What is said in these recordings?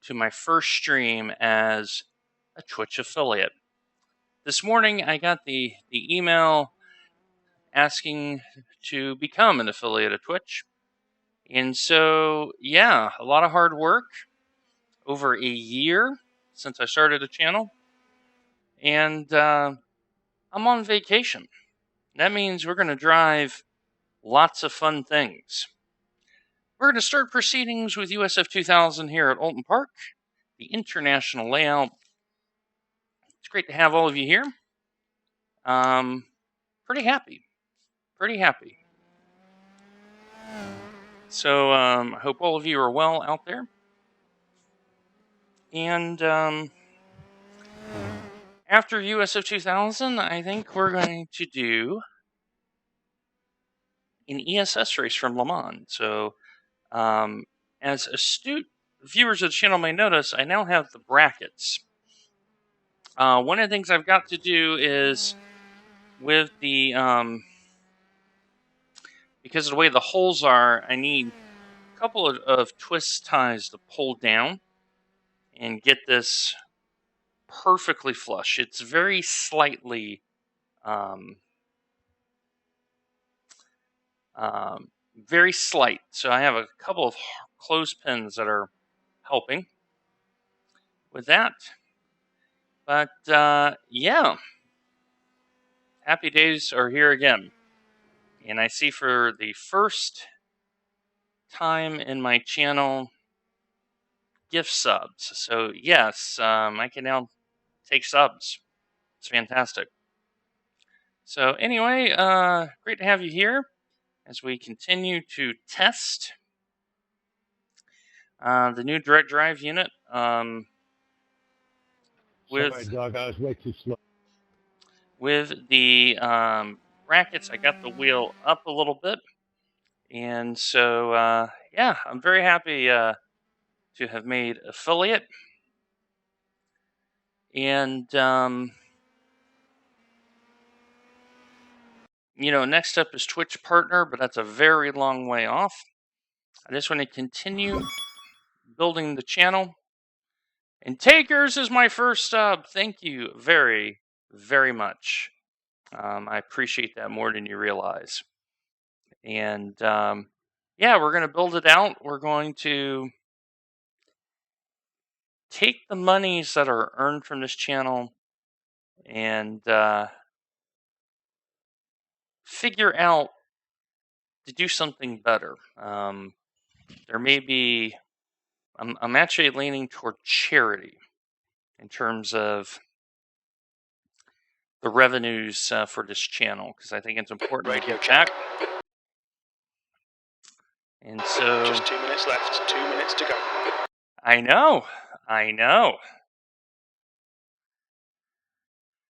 to my first stream as a Twitch affiliate. This morning I got the email asking to become an affiliate of Twitch. And so, yeah, a lot of hard work over a year since I started the channel. And I'm on vacation. That means we're going to drive lots of fun things. We're going to start proceedings with USF 2000 here at Alton Park, the international layout. It's great to have all of you here. Pretty happy. So I hope all of you are well out there. And after USF 2000, I think we're going to do an ESS race from Le Mans. So as astute viewers of the channel may notice, I now have the brackets. One of the things I've got to do is with the because of the way the holes are, I need a couple of twist ties to pull down and get this perfectly flush. It's very slightly very slight. So I have a couple of clothespins that are helping with that. But yeah, happy days are here again. And I see for the first time in my channel, gift subs. So yes, I can now take subs. It's fantastic. So anyway, great to have you here as we continue to test the new direct drive unit. Sorry, dog, I was way too slow. With the brackets, I got the wheel up a little bit. And so, yeah, I'm very happy to have made affiliate. And, next up is Twitch partner, but that's a very long way off. I just want to continue building the channel. And Takers is my first sub. Thank you very, very much. I appreciate that more than you realize. And yeah, we're going to build it out. We're going to take the monies that are earned from this channel and figure out to do something better. There may be, I'm actually leaning toward charity in terms of the revenues for this channel, because I think it's important to give back. And so, just 2 minutes left, 2 minutes to go. I know.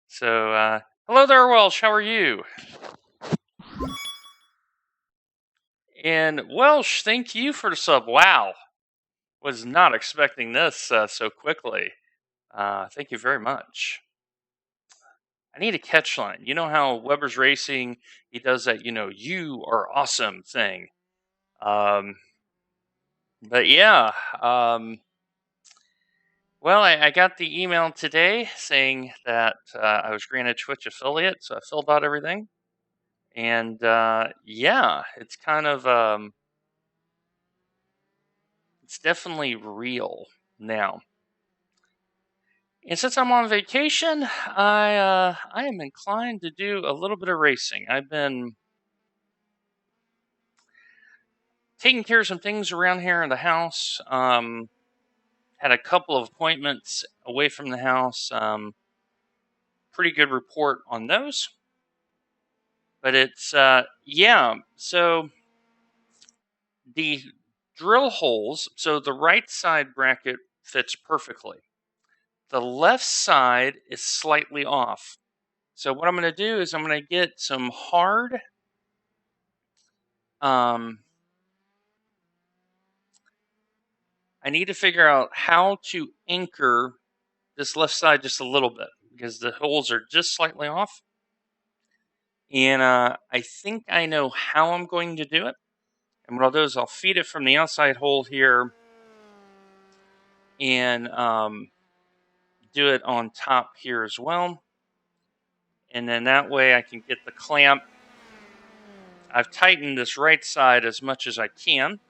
So, hello there, Welsh. How are you? And Welsh, thank you for the sub. Wow, was not expecting this so quickly. Thank you very much. I need a catch line. You know how Weber's Racing, he does that, you are awesome thing. But yeah, well, I got the email today saying that I was granted Twitch affiliate, so I filled out everything. And yeah, it's kind of, it's definitely real now. And since I'm on vacation, I am inclined to do a little bit of racing. I've been taking care of some things around here in the house. Had a couple of appointments away from the house. Pretty good report on those. But it's, yeah, so the drill holes, so the right side bracket fits perfectly. The left side is slightly off. So what I'm going to do is I'm going to get some hard I need to figure out how to anchor this left side just a little bit because the holes are just slightly off. And I think I know how I'm going to do it. And what I'll do is I'll feed it from the outside hole here and do it on top here as well. And then that way I can get the clamp. I've tightened this right side as much as I can.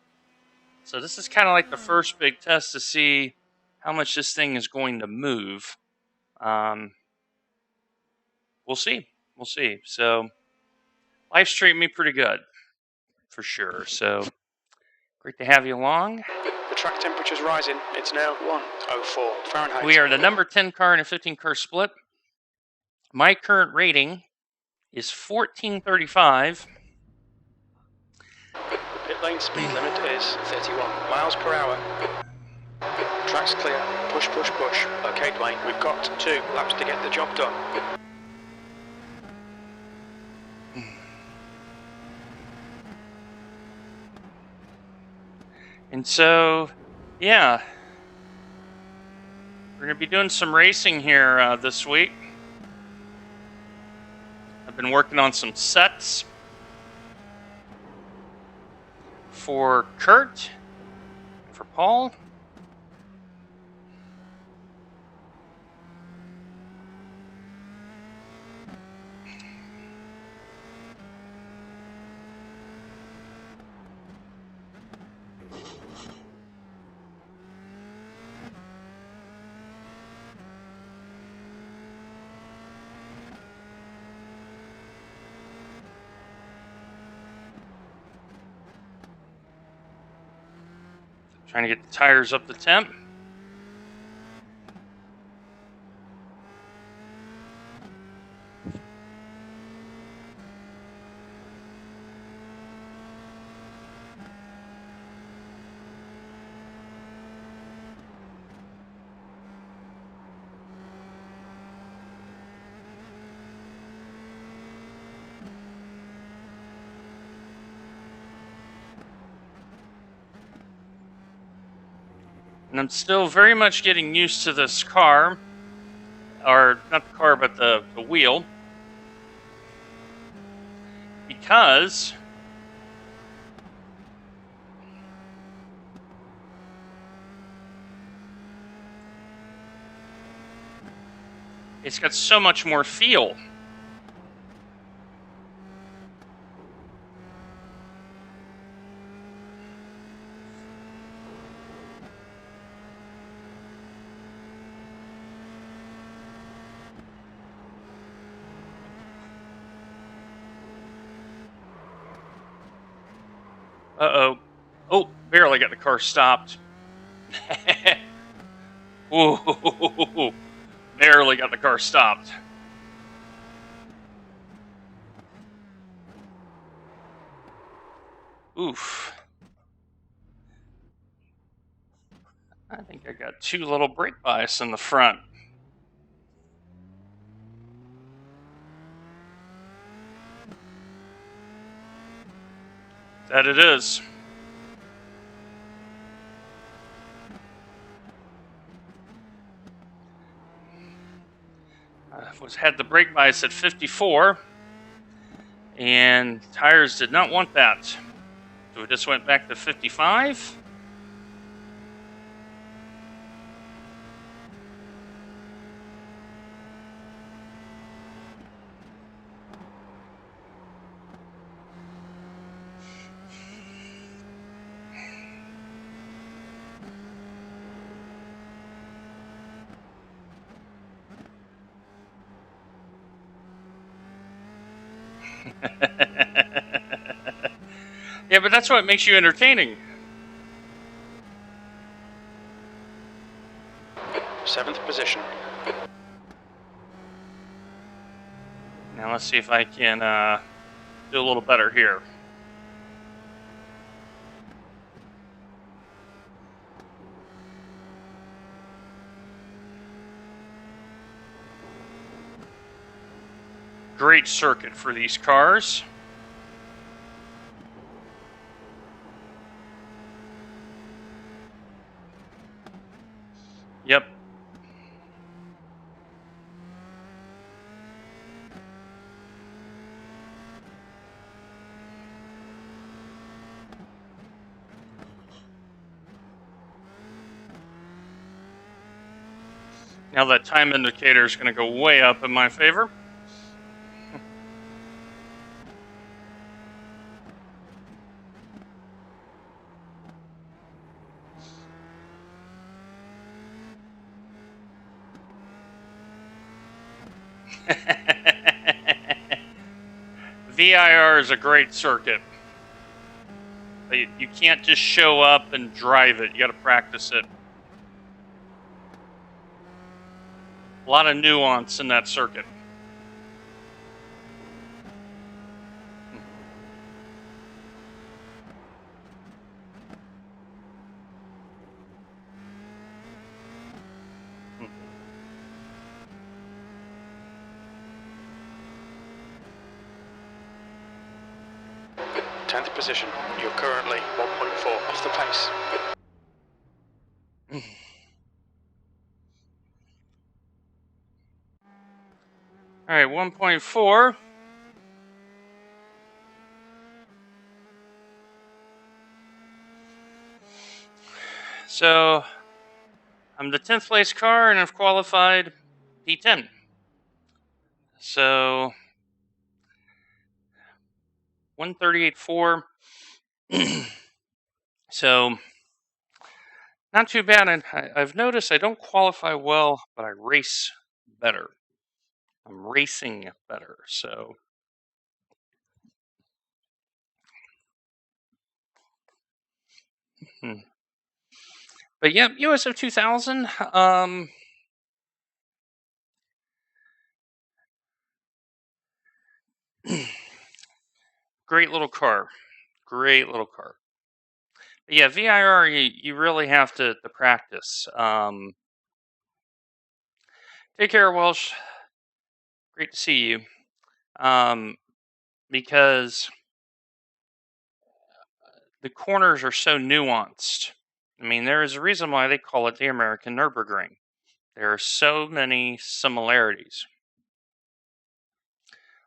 So this is kind of like the first big test to see how much this thing is going to move. We'll see. We'll see. So life's treating me pretty good, for sure. So great to have you along. The track temperature's rising. It's now 104 Fahrenheit. We are the number 10 car in a 15 car split. My current rating is 1435. The pit lane speed limit is 31 miles per hour. Track's clear. Push, push, push. Okay, Dwayne, we've got 2 laps to get the job done. And so, yeah, we're going to be doing some racing here this week. I've been working on some sets for Kurt, for Paul. Trying to get the tires up to temp. And I'm still very much getting used to this car. Or, not the car, but the wheel. Because it's got so much more feel. Uh-oh. Oh, barely got the car stopped. Ooh, barely got the car stopped. Oof. I think I got 2 little brake bias in the front. That it is. Had the brake bias at 54, and tires did not want that. So we just went back to 55. Yeah, but that's what makes you entertaining. 7th position. Now let's see if I can do a little better here. Great circuit for these cars. Yep. Now that time indicator is going to go way up in my favor. VIR is a great circuit. But you can't just show up and drive it. You got to practice it. A lot of nuance in that circuit. Tenth position. You're currently 1.4 off the pace. All right, 1.4. So I'm the 10th place car and I've qualified P10. So 138.4. So not too bad. And I've noticed I don't qualify well, but I race better. I'm racing better. So but yeah, USO 2000. Great little car. Great little car. But yeah, VIR, you really have to practice. Take care, Welsh. Great to see you. Because the corners are so nuanced. I mean, there is a reason why they call it the American Nürburgring. There are so many similarities.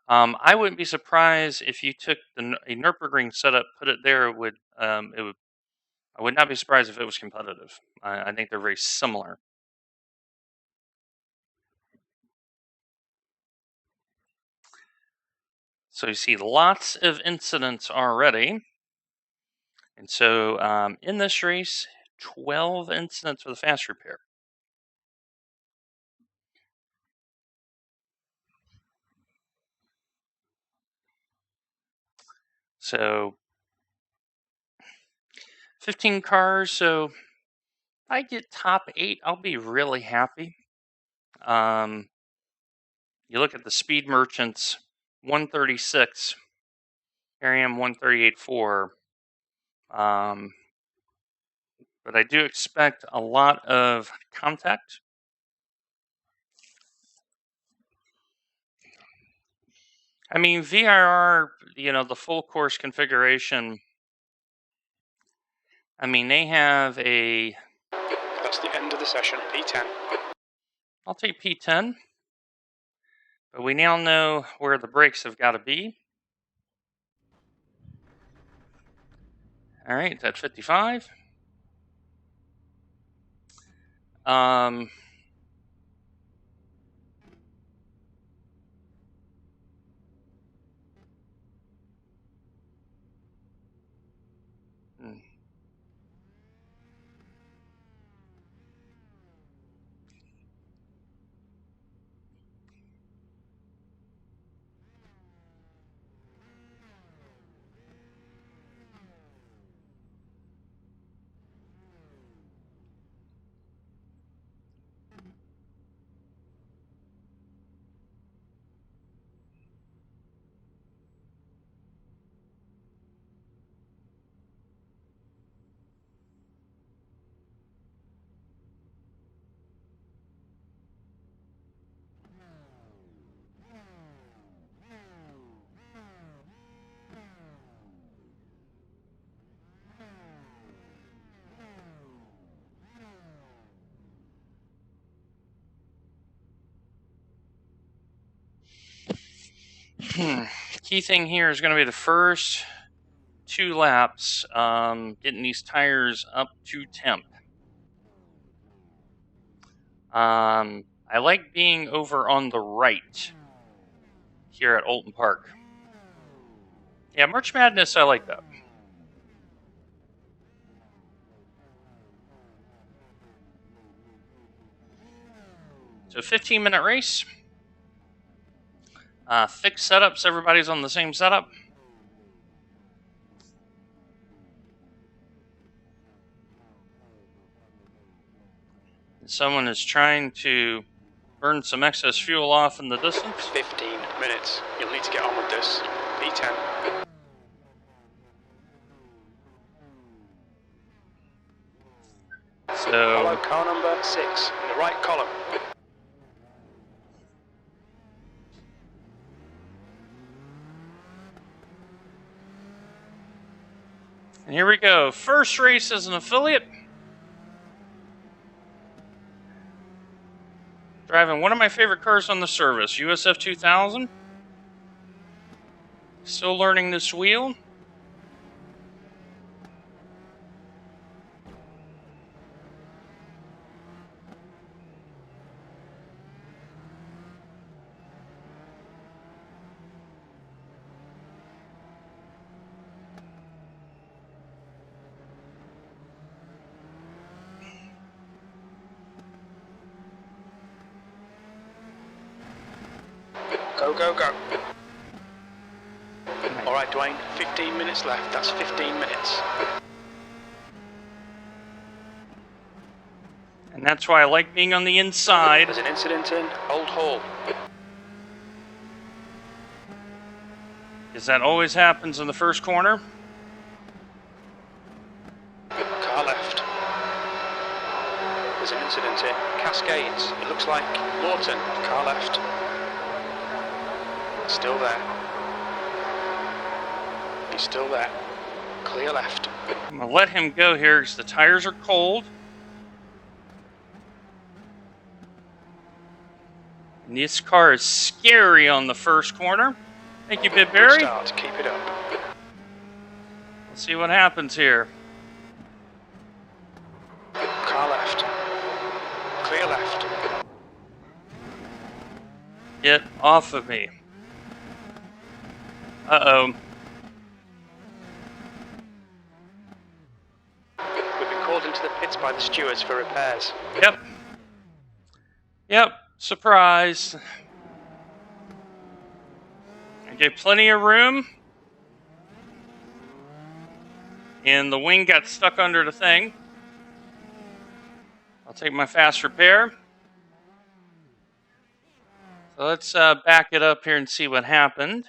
I wouldn't be surprised if you took a Nürburgring setup, put it there. I would not be surprised if it was competitive. I think they're very similar. So you see lots of incidents already. And so in this race, 12 incidents with a fast repair. So 15 cars. So if I get top 8, I'll be really happy. You look at the speed merchants, 136. Here I am, 138.4. But I do expect a lot of contact. I mean, VIR, the full course configuration. I mean, they have a... That's the end of the session, P10. I'll take P10. But we now know where the brakes have got to be. All right, it's at 55. Key thing here is going to be the first 2 laps, getting these tires up to temp. I like being over on the right here at Alton Park. Yeah, March Madness, I like that. So 15-minute race. Fixed setups, everybody's on the same setup. Someone is trying to burn some excess fuel off in the distance. 15 minutes. You'll need to get on with this. P10. Follow So car number 6 in the right column. and here we go. First race as an affiliate. Driving one of my favorite cars on the service, USF 2000. Still learning this wheel. Go, go, go. Alright, Dwayne, 15 minutes left. That's 15 minutes. And that's why I like being on the inside. There's an incident in Old Hall. Because that always happens in the first corner. Car left. There's an incident in Cascades. It looks like Lawton. Car left. Still there. He's still there. Clear left. I'm going to let him go here because the tires are cold. And this car is scary on the first corner. Thank you, Good Bidberry. start. Keep it up. Let's see what happens here. Car left. Clear left. Get off of me. Uh-oh. We've been called into the pits by the stewards for repairs. Yep. Yep. Surprise. I gave plenty of room. And the wing got stuck under the thing. I'll take my fast repair. So let's back it up here and see what happened.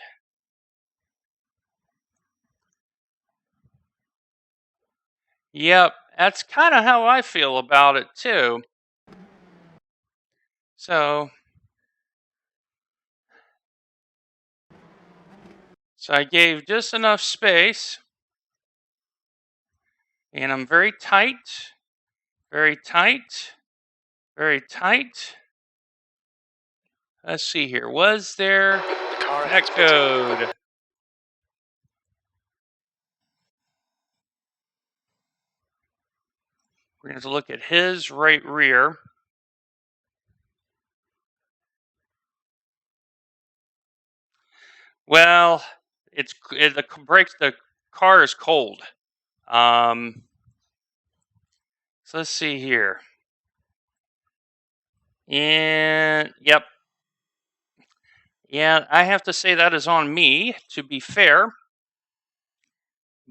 Yep, that's kind of how I feel about it too. So I gave just enough space. And I'm very tight, very tight, very tight. Let's see here. Was there The car that ahead's code? We're going to have to look at his right rear. Well, the car is cold. So let's see here. And yep. Yeah, I have to say that is on me, to be fair.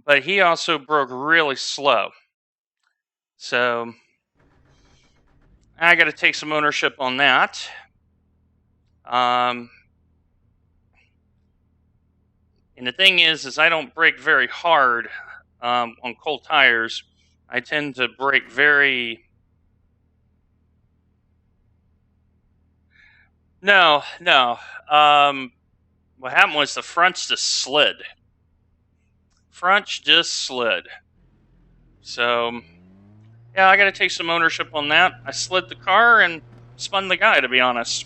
But he also broke really slow. So I got to take some ownership on that. And the thing is I don't brake very hard on cold tires. I tend to brake very... No. What happened was the fronts just slid. So, yeah, I got to take some ownership on that. I slid the car and spun the guy, to be honest.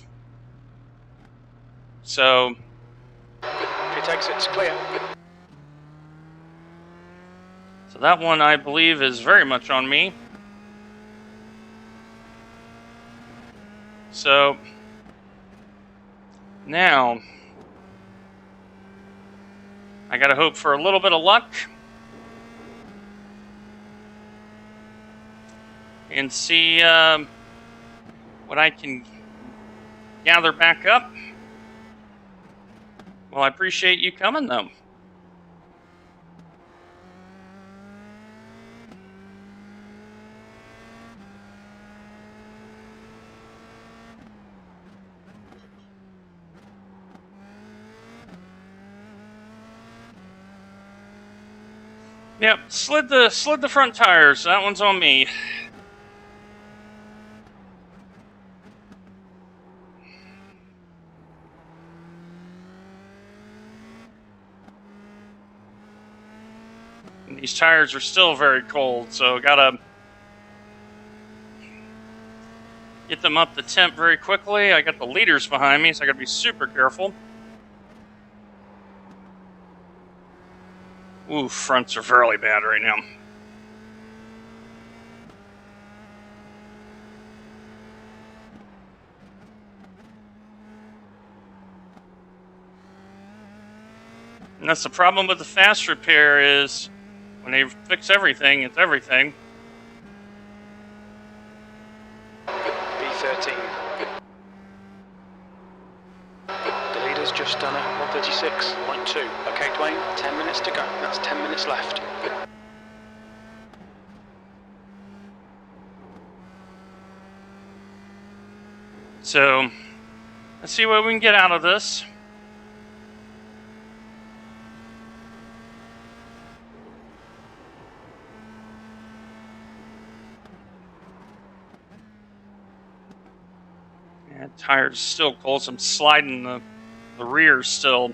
So, Pit exit's clear. So that one, I believe, is very much on me. So now I gotta hope for a little bit of luck and see what I can gather back up. Well, I appreciate you coming, though. Yep, slid the front tires. That one's on me. And these tires are still very cold, so gotta get them up to temp very quickly. I got the leaders behind me, so I gotta be super careful. Ooh, fronts are really bad right now. And that's the problem with the fast repair is when they fix everything, it's everything. B13. The leader's just done it, 136.2. Okay, Dwayne, 10 minutes to go. That's 10 minutes left. So, let's see what we can get out of this. Yeah, tire's still cold, so I'm sliding the rear still.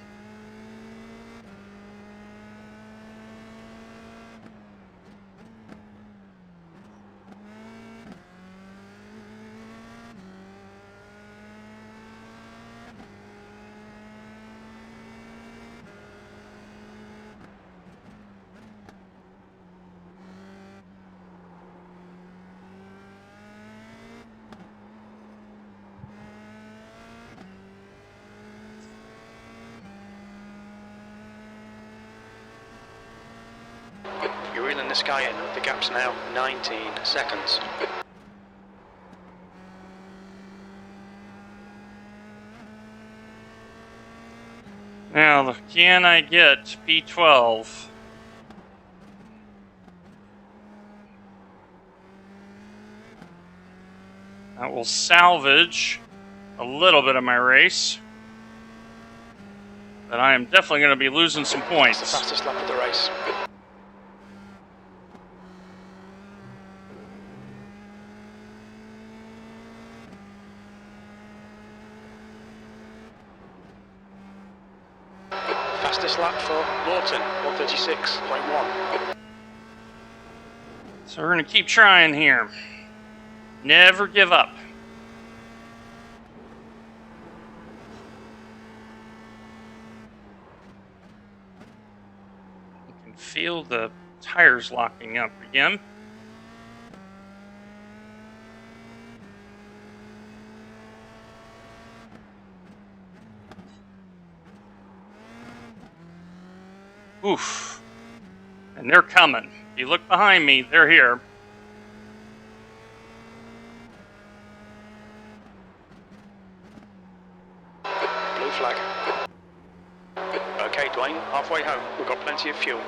You're reeling this guy in. The gap's now 19 seconds. Now, can I get P12? That will salvage a little bit of my race. But I am definitely going to be losing some points. That's the fastest lap of the race. Fastest lap for Lawton, 136.1. So we're going to keep trying here. Never give up. You can feel the tires locking up again. Oof. And they're coming. If you look behind me, they're here. Blue flag. Okay, Dwayne, halfway home. We've got plenty of fuel.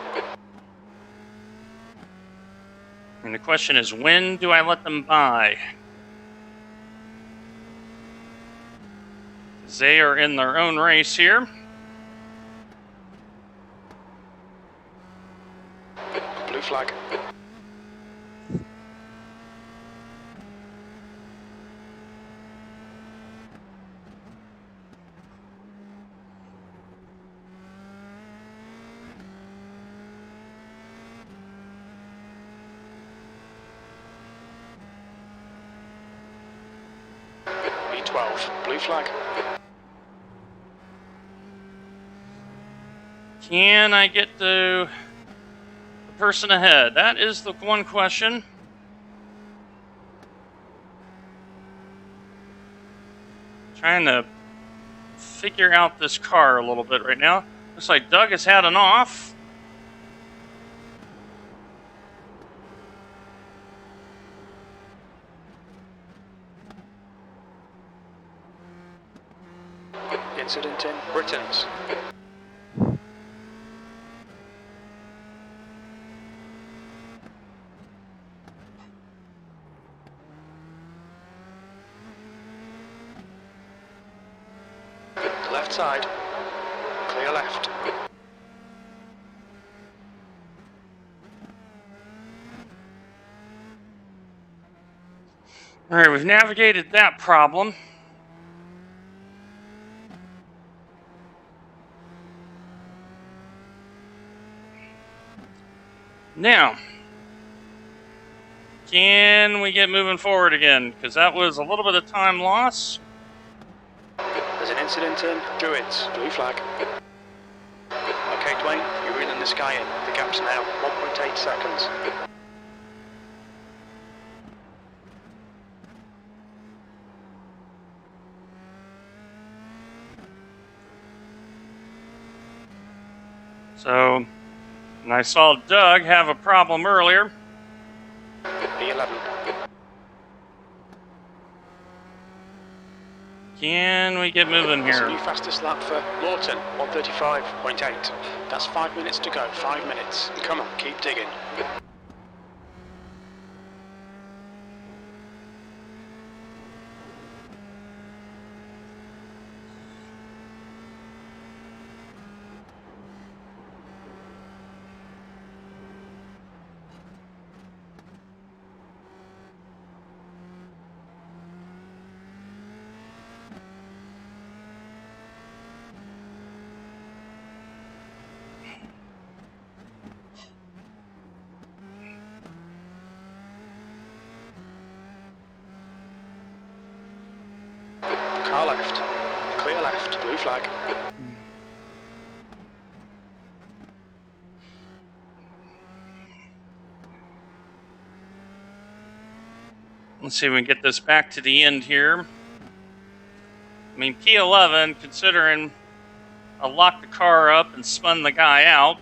And the question is, when do I let them by? They are in their own race here. Blue flag. B12. Blue flag. Can I get to the person ahead? That is the one question. Trying to figure out this car a little bit right now. Looks like Doug has had an off. Incident in Britons. Left side. Clear left. All right, we've navigated that problem. Now, can we get moving forward again? Because that was a little bit of time loss. There's an incident in Druids. Blue flag. Okay, Dwayne, you're reeling this guy in. The gap's now 1.8 seconds. So, and I saw Doug have a problem earlier. P11. Can we get moving It's a here? new fastest lap for Lawton, 135.8. That's 5 minutes to go, 5 minutes. Come on, keep digging. Car left. Clear left. Blue flag. Let's see if we can get this back to the end here. I mean, P11, considering I locked the car up and spun the guy out.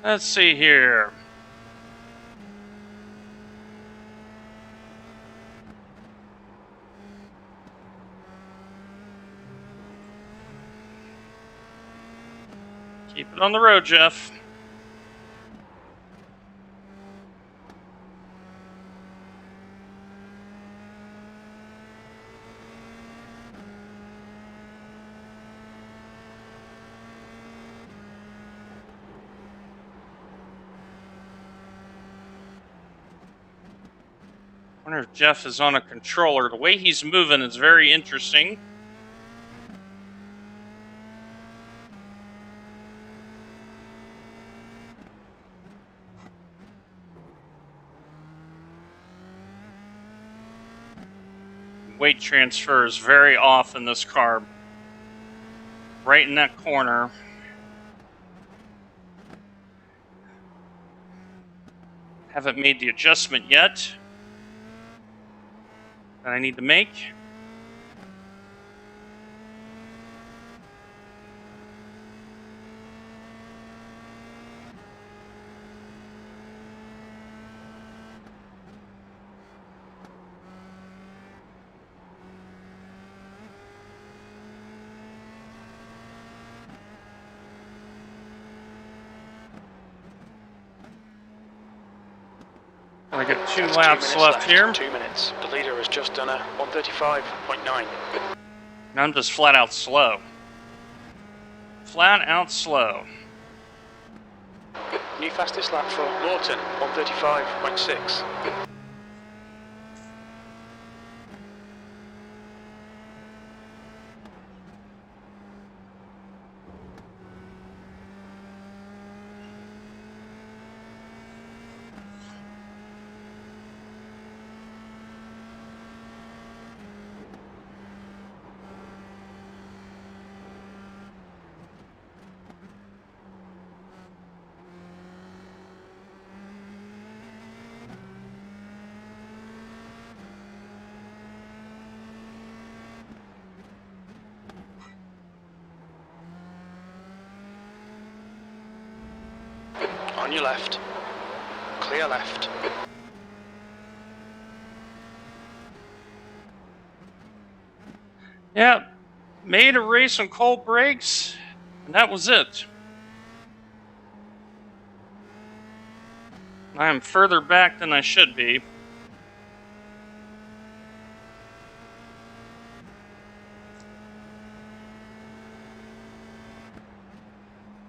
Let's see here. Keep it on the road, Jeff. I wonder if Jeff is on a controller. The way he's moving is very interesting. Weight transfer is very off in this car. Right in that corner. Haven't made the adjustment yet that I need to make. I got 2 laps left here. 2 minutes. The leader has just done a 135.9. And I'm just flat out slow. Flat out slow. New fastest lap for Lawton, 135.6. On your left. Clear left. Yeah, made a race on cold brakes, and that was it. I am further back than I should be.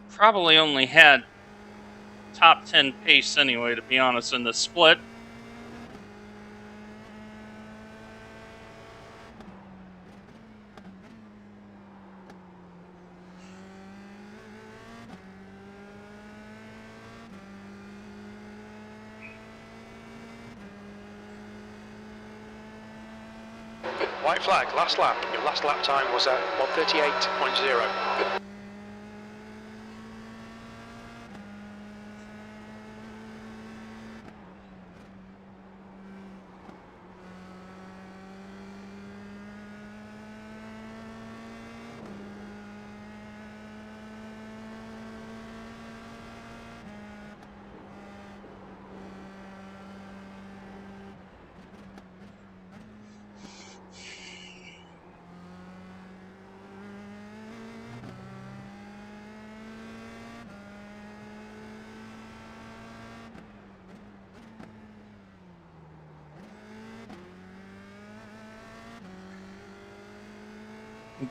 Probably only had top 10 pace anyway, to be honest, in the split. White flag, last lap. Your last lap time was at 1:38.0.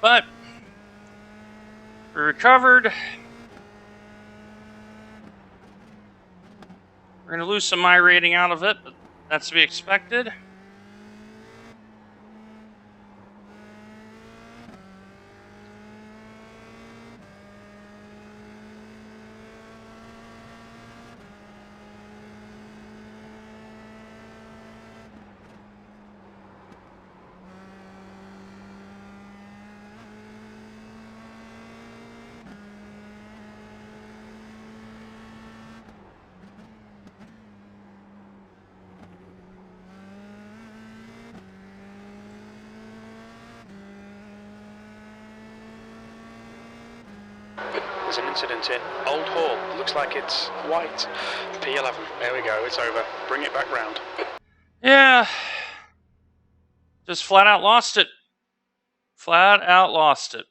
But we recovered. We're going to lose some iRating out of it, but that's to be expected. There's an incident in Old Hall. Looks like it's white. P11. There we go. It's over. Bring it back round. Yeah. Just flat out lost it. Flat out lost it.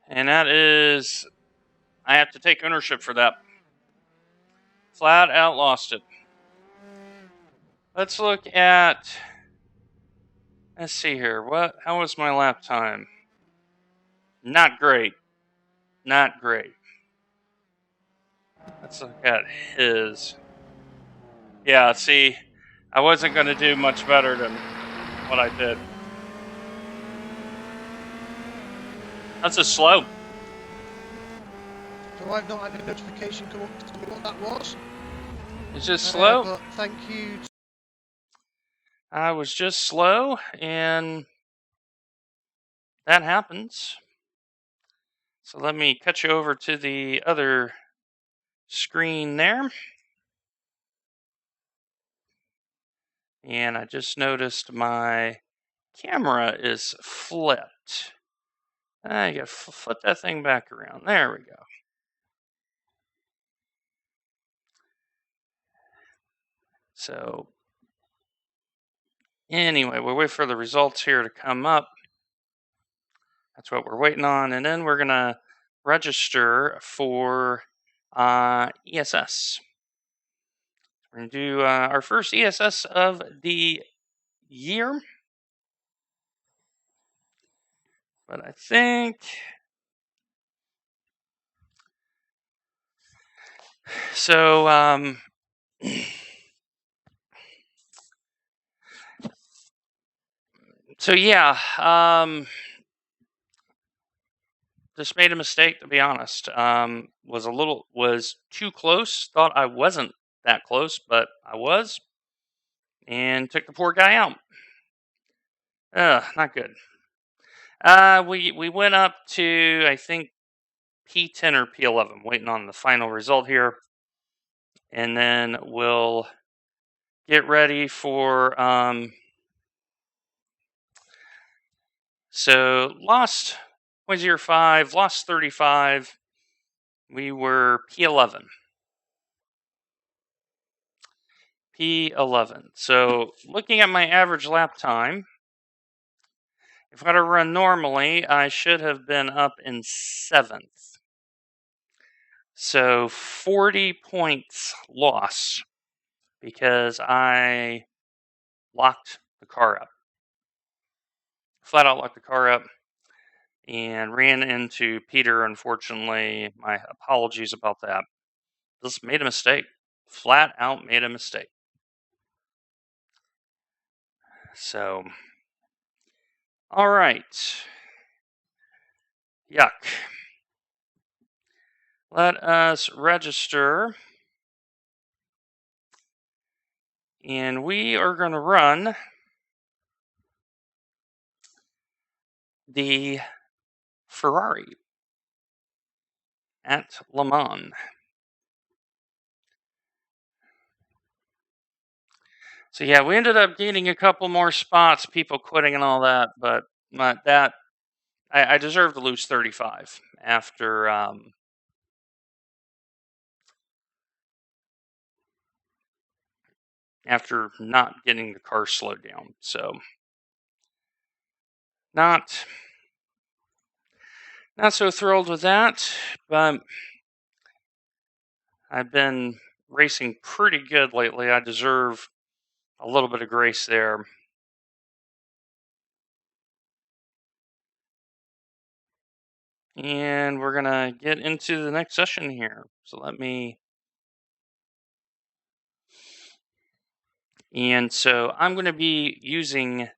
And that is, I have to take ownership for that. Flat out lost it. Let's look at, let's see here. How was my lap time? Not great. Not great. Let's look at his. Yeah, see, I wasn't going to do much better than what I did. That's a slow. So I've not had a notification come up to me what that was. It's just slow. But thank you. I was just slow, and that happens. So let me cut you over to the other screen there. And I just noticed my camera is flipped. I gotta flip that thing back around. There we go. So, anyway, we'll wait for the results here to come up. That's what we're waiting on. And then we're going to register for ESS. We're going to do our first ESS of the year. But I think... So, just made a mistake, to be honest. Was too close. Thought I wasn't that close, but I was. And took the poor guy out. Not good. We went up to, I think, P10 or P11. Waiting on the final result here. And then we'll get ready for... So, lost 0.05, lost 35. We were P11. P11. So looking at my average lap time, if I were to run normally, I should have been up in 7th. So 40 points lost because I locked the car up. Flat out locked the car up and ran into Peter, unfortunately. My apologies about that. Just made a mistake. Flat out made a mistake. So, all right. Yuck. Let us register. And we are going to run the Ferrari at Le Mans. So yeah, we ended up gaining a couple more spots, people quitting and all that, but I deserve to lose 35 after not getting the car slowed down. So not so thrilled with that, but I've been racing pretty good lately. I deserve a little bit of grace there. And we're going to get into the next session here. So let me... And so I'm going to be using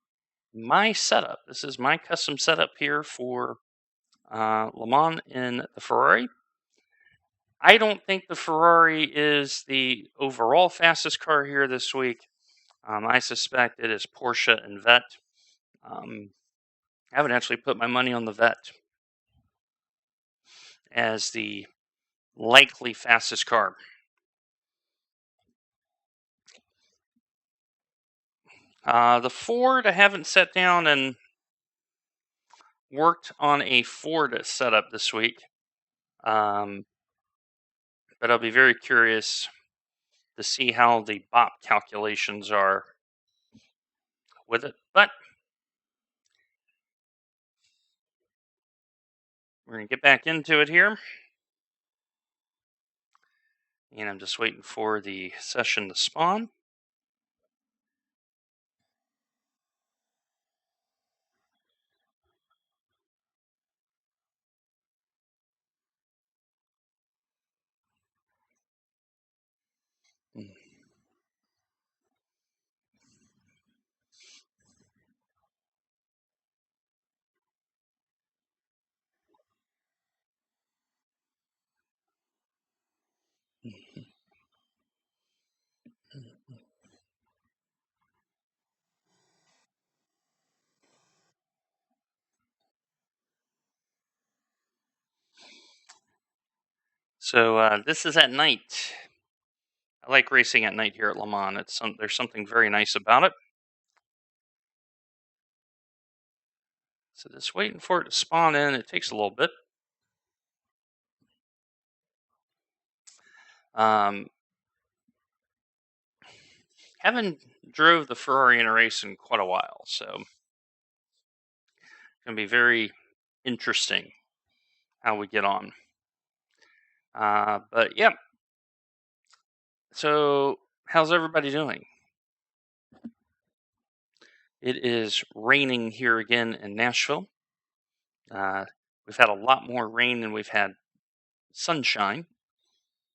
my setup. This is my custom setup here for Le Mans in the Ferrari. I don't think the Ferrari is the overall fastest car here this week. I suspect it is Porsche and Vet. I haven't actually put my money on the Vet as the likely fastest car. The Ford, I haven't sat down and worked on a Ford setup this week. But I'll be very curious to see how the BOP calculations are with it. But we're going to get back into it here. And I'm just waiting for the session to spawn. So this is at night. I like racing at night here at Le Mans. There's something very nice about it. So just waiting for it to spawn in. It takes a little bit. Haven't drove the Ferrari in a race in quite a while, so it's going to be very interesting how we get on. But yeah. So how's everybody doing? It is raining here again in Nashville. We've had a lot more rain than we've had sunshine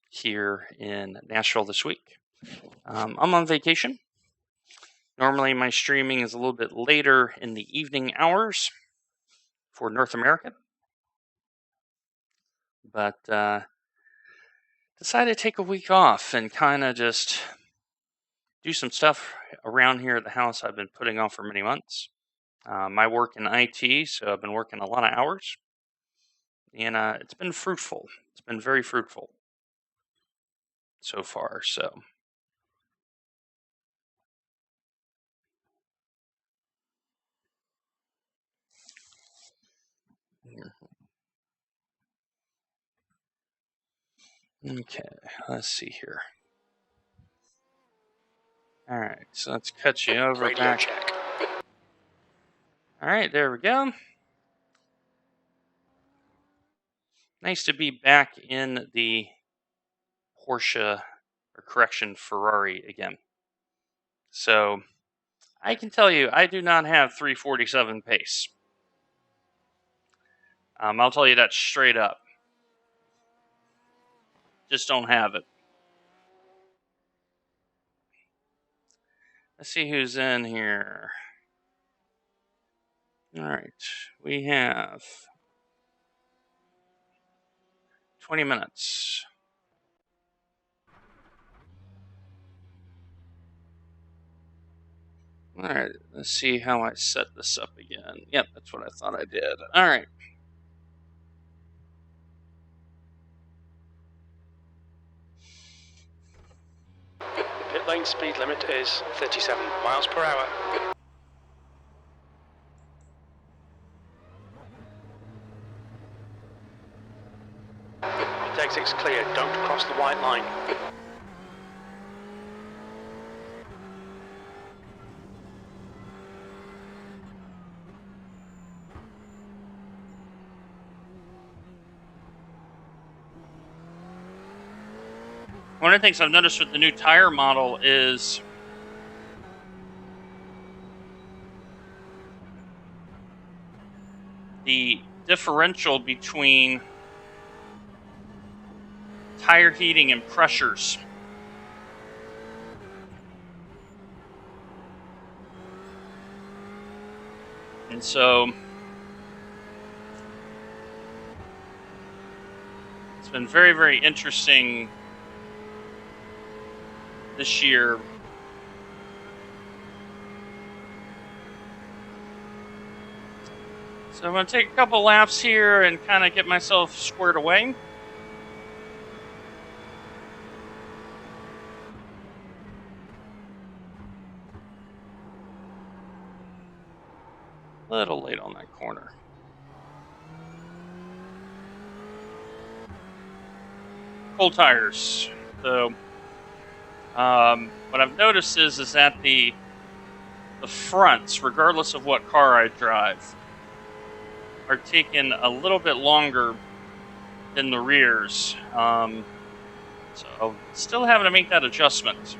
here in Nashville this week. I'm on vacation. Normally my streaming is a little bit later in the evening hours for North America. But decided to take a week off and kind of just do some stuff around here at the house I've been putting off for many months. I work in IT, so I've been working a lot of hours. And it's been fruitful. It's been very fruitful so far, so... Okay, let's see here. All right, so let's cut you over Radio back. check. All right, there we go. Nice to be back in the Porsche, or correction, Ferrari again. So I can tell you, I do not have 347 pace. I'll tell you that straight up. Just don't have it. Let's see who's in here. All right, we have 20 minutes. All right, let's see how I set this up again. Yep, that's what I thought I did. All right. Pit lane speed limit is 37 miles per hour. Pit exit's clear, don't cross the white line. One of the things I've noticed with the new tire model is the differential between tire heating and pressures. And so it's been very, very interesting this year. So I'm going to take a couple laps here and kind of get myself squared away. A little late on that corner. Cold tires. So what I've noticed is that the fronts, regardless of what car I drive, are taking a little bit longer than the rears. So still having to make that adjustment.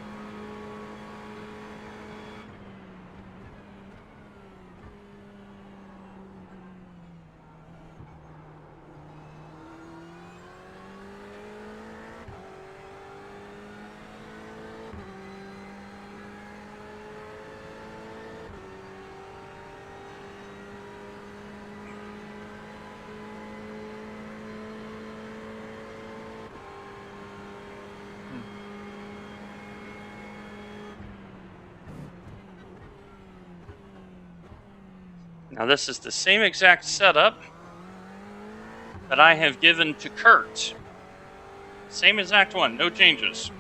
Now this is the same exact setup that I have given to Kurt. Same exact one, no changes.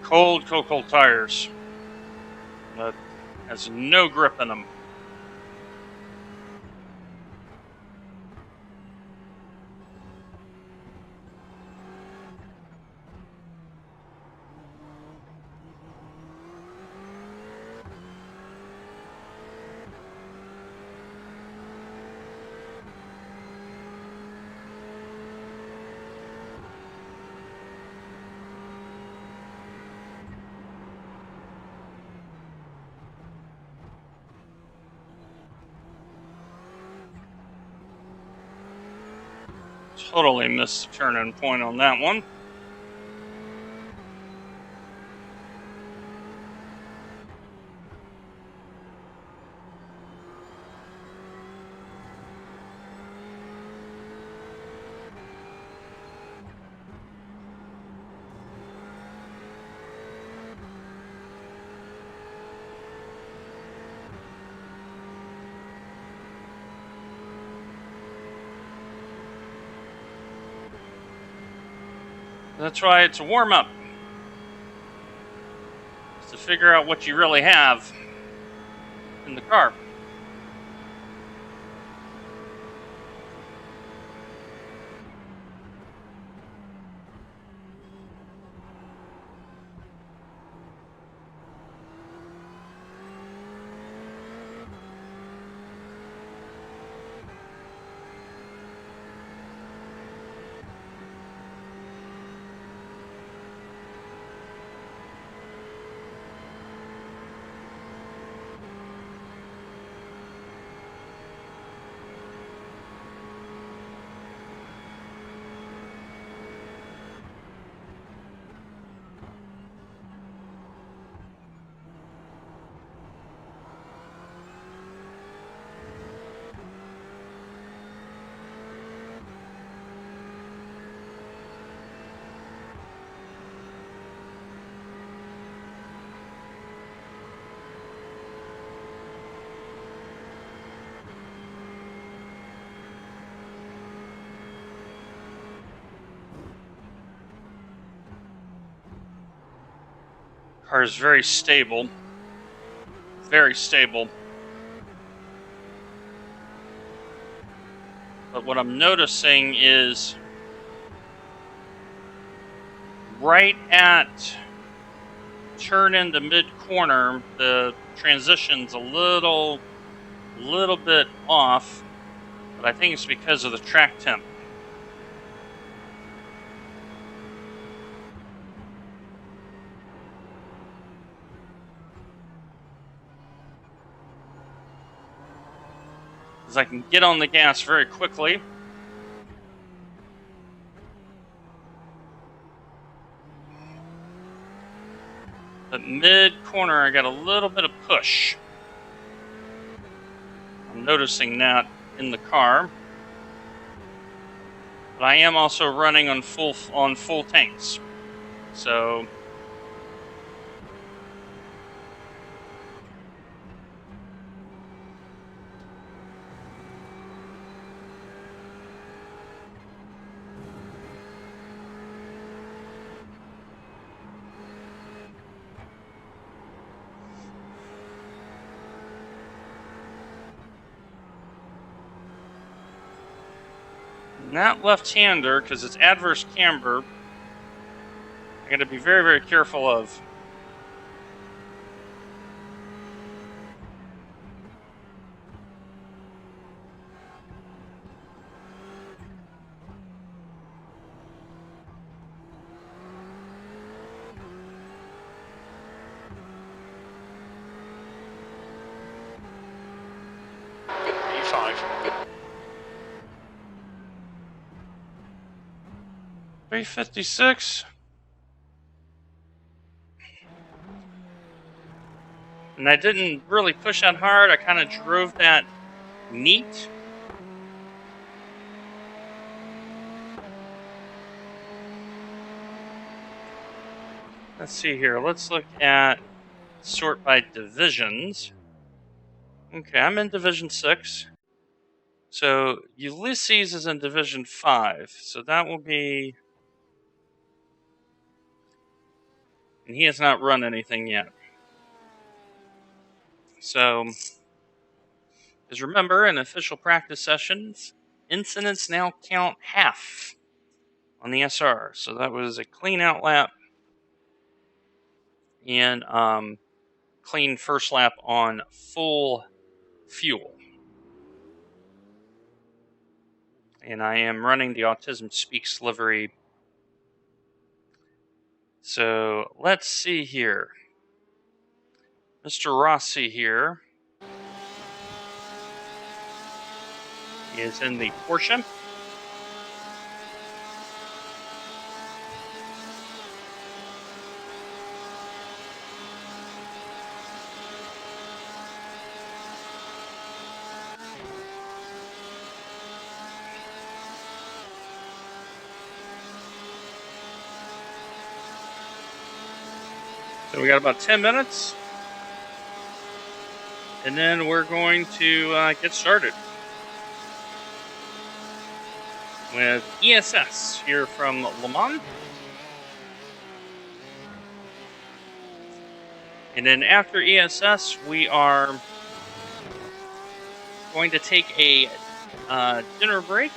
Cold tires. That has no grip in them. totally missed the turn-in point on that one. That's why it's a warm-up. It's to figure out what you really have in the car. Car is very stable. Very stable. But what I'm noticing is right at turn into mid-corner, the transition's a little bit off, but I think it's because of the track temp. Because I can get on the gas very quickly. But mid-corner, I got a little bit of push. I'm noticing that in the car. But I am also running on full tanks. So not left-hander, because it's adverse camber. I got to be very, very careful of. E5. 356. And I didn't really push that hard. I kind of drove that neat. Let's see here. Let's look at sort by divisions. Okay, I'm in Division 6. So Ulysses is in Division 5. So that will be... And he has not run anything yet. So, because remember, in official practice sessions, incidents now count half on the SR. So that was a clean out lap and clean first lap on full fuel. And I am running the Autism Speaks livery. So let's see here. Mr. Rossi here is in the Porsche. So we got about 10 minutes. And then we're going to get started with ESS here from Le Mans. And then after ESS, we are going to take a dinner break.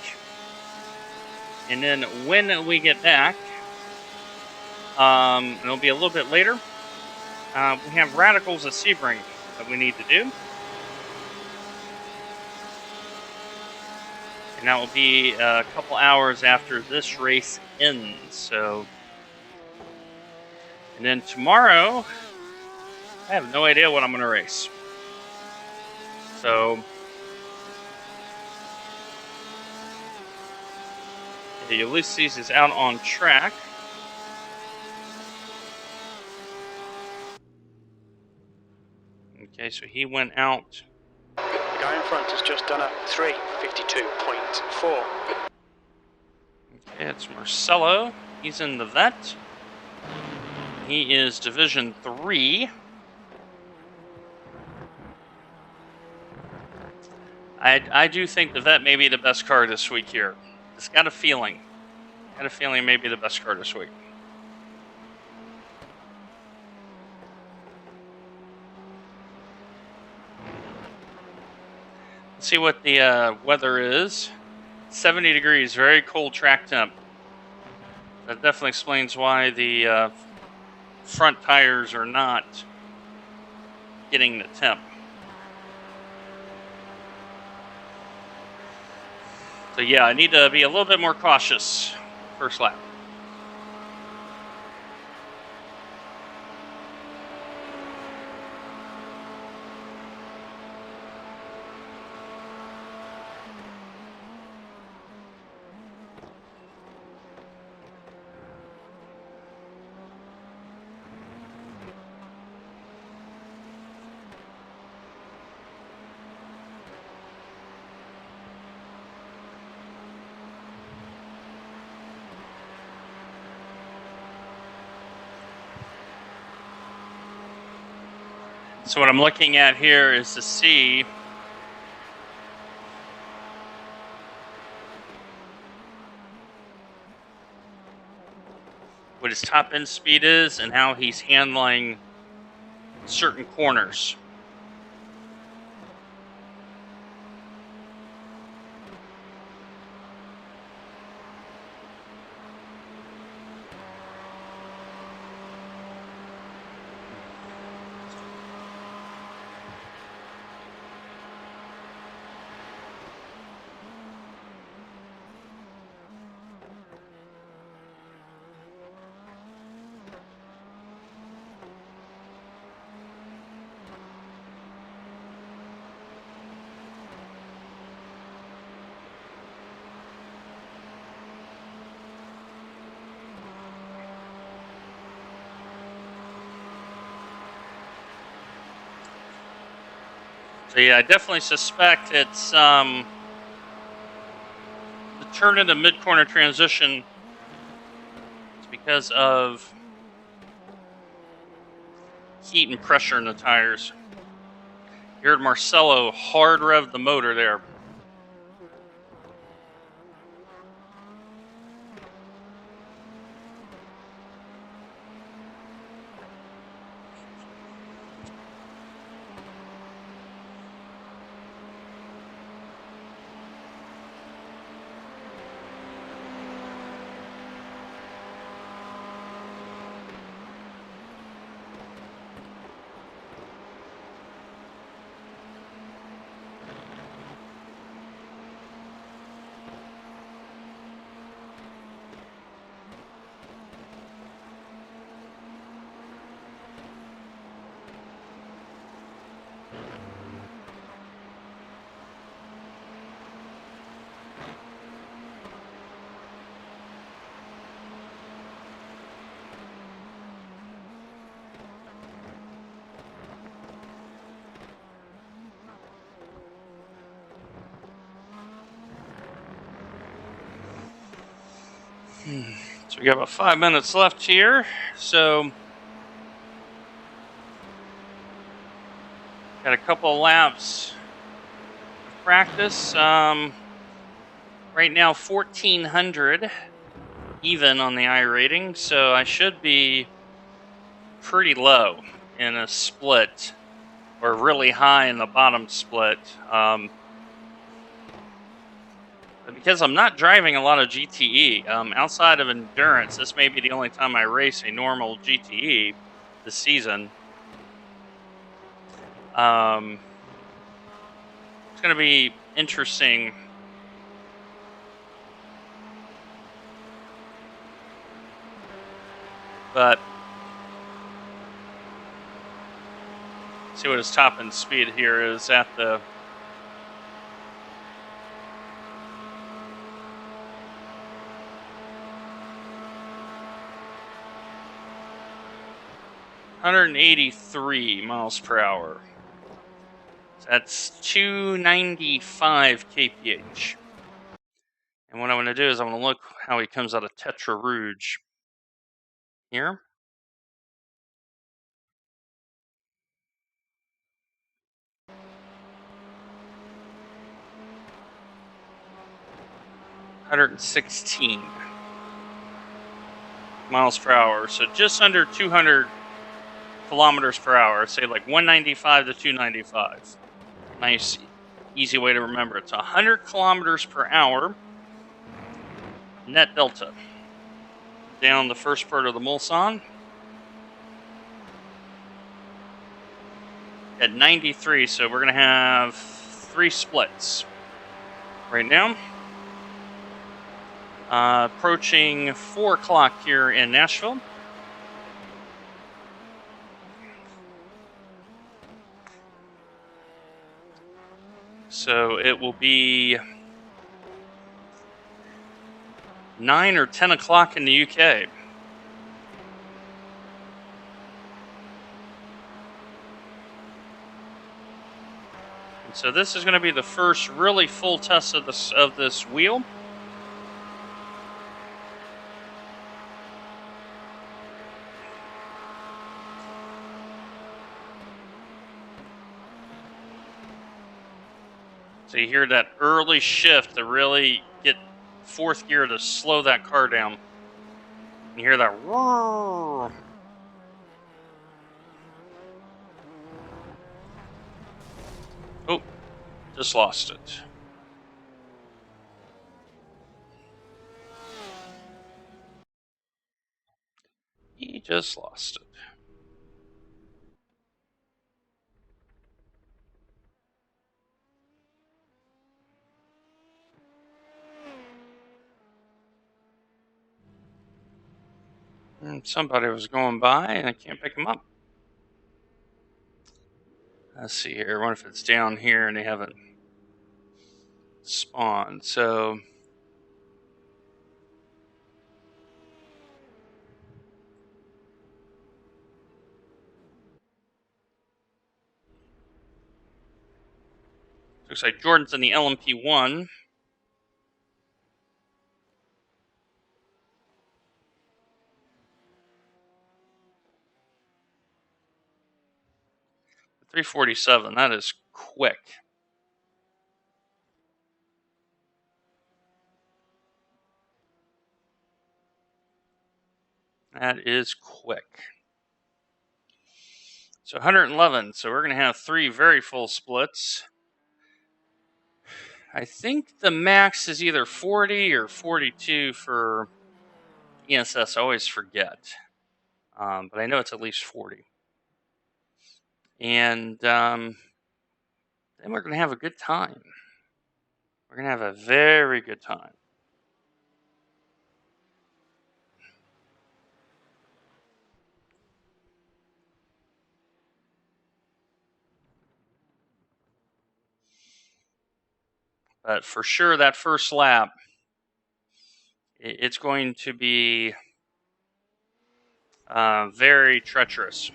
And then when we get back, it'll be a little bit later, we have Radicals at Sebring that we need to do. And that will be a couple hours after this race ends. So, and then tomorrow, I have no idea what I'm going to race. So, Ulysses is out on track. Okay, so he went out. The guy in front has just done a 3:52.4. Okay, it's Marcelo. He's in the vet. He is Division 3. I do think the vet may be the best car this week here. Just got a feeling. Got a feeling it may be the best car this week. Let's see what the weather is. 70 degrees, very cold track temp. That definitely explains why the front tires are not getting the temp. So yeah, I need to be a little bit more cautious first lap. So what I'm looking at here is to see what his top end speed is and how he's handling certain corners. So yeah, I definitely suspect it's the turn into mid-corner transition. It's because of heat and pressure in the tires. You heard Marcelo hard rev the motor there. So we got about 5 minutes left here. So Got a couple of laps of practice. Right now, 1400 even on the iRating, so I should be pretty low in a split, or really high in the bottom split. But because I'm not driving a lot of GTE, outside of endurance, this may be the only time I race a normal GTE this season. It's going to be interesting. But see what his top end speed here is at the 183 miles per hour. So that's 295 kph. And what I'm going to do is I'm going to look how he comes out of Tetra Rouge here. $116 miles per hour, so just under 200 kilometers per hour. Say like 195 to 295. Nice, easy way to remember. It's 100 kilometers per hour net delta down the first part of the Mulsanne at 93. So we're going to have 3 splits right now. Approaching 4 o'clock here in Nashville. So it will be 9 or 10 o'clock in the UK. And so this is going to be the first really full test of this wheel. So you hear that early shift to really get 4th gear to slow that car down. You hear that roar. Oh, just lost it. He just lost it. And somebody was going by and I can't pick him up. Let's see here. What if it's down here and they haven't spawned? So looks like Jordan's in the LMP1. .347. That is quick. That is quick. So 111. So we're going to have 3 very full splits. I think the max is either 40 or 42 for ESS. I always forget. But I know it's at least 40. And then we're going to have a good time. We're going to have a very good time. But for sure, that first lap, it's going to be very treacherous.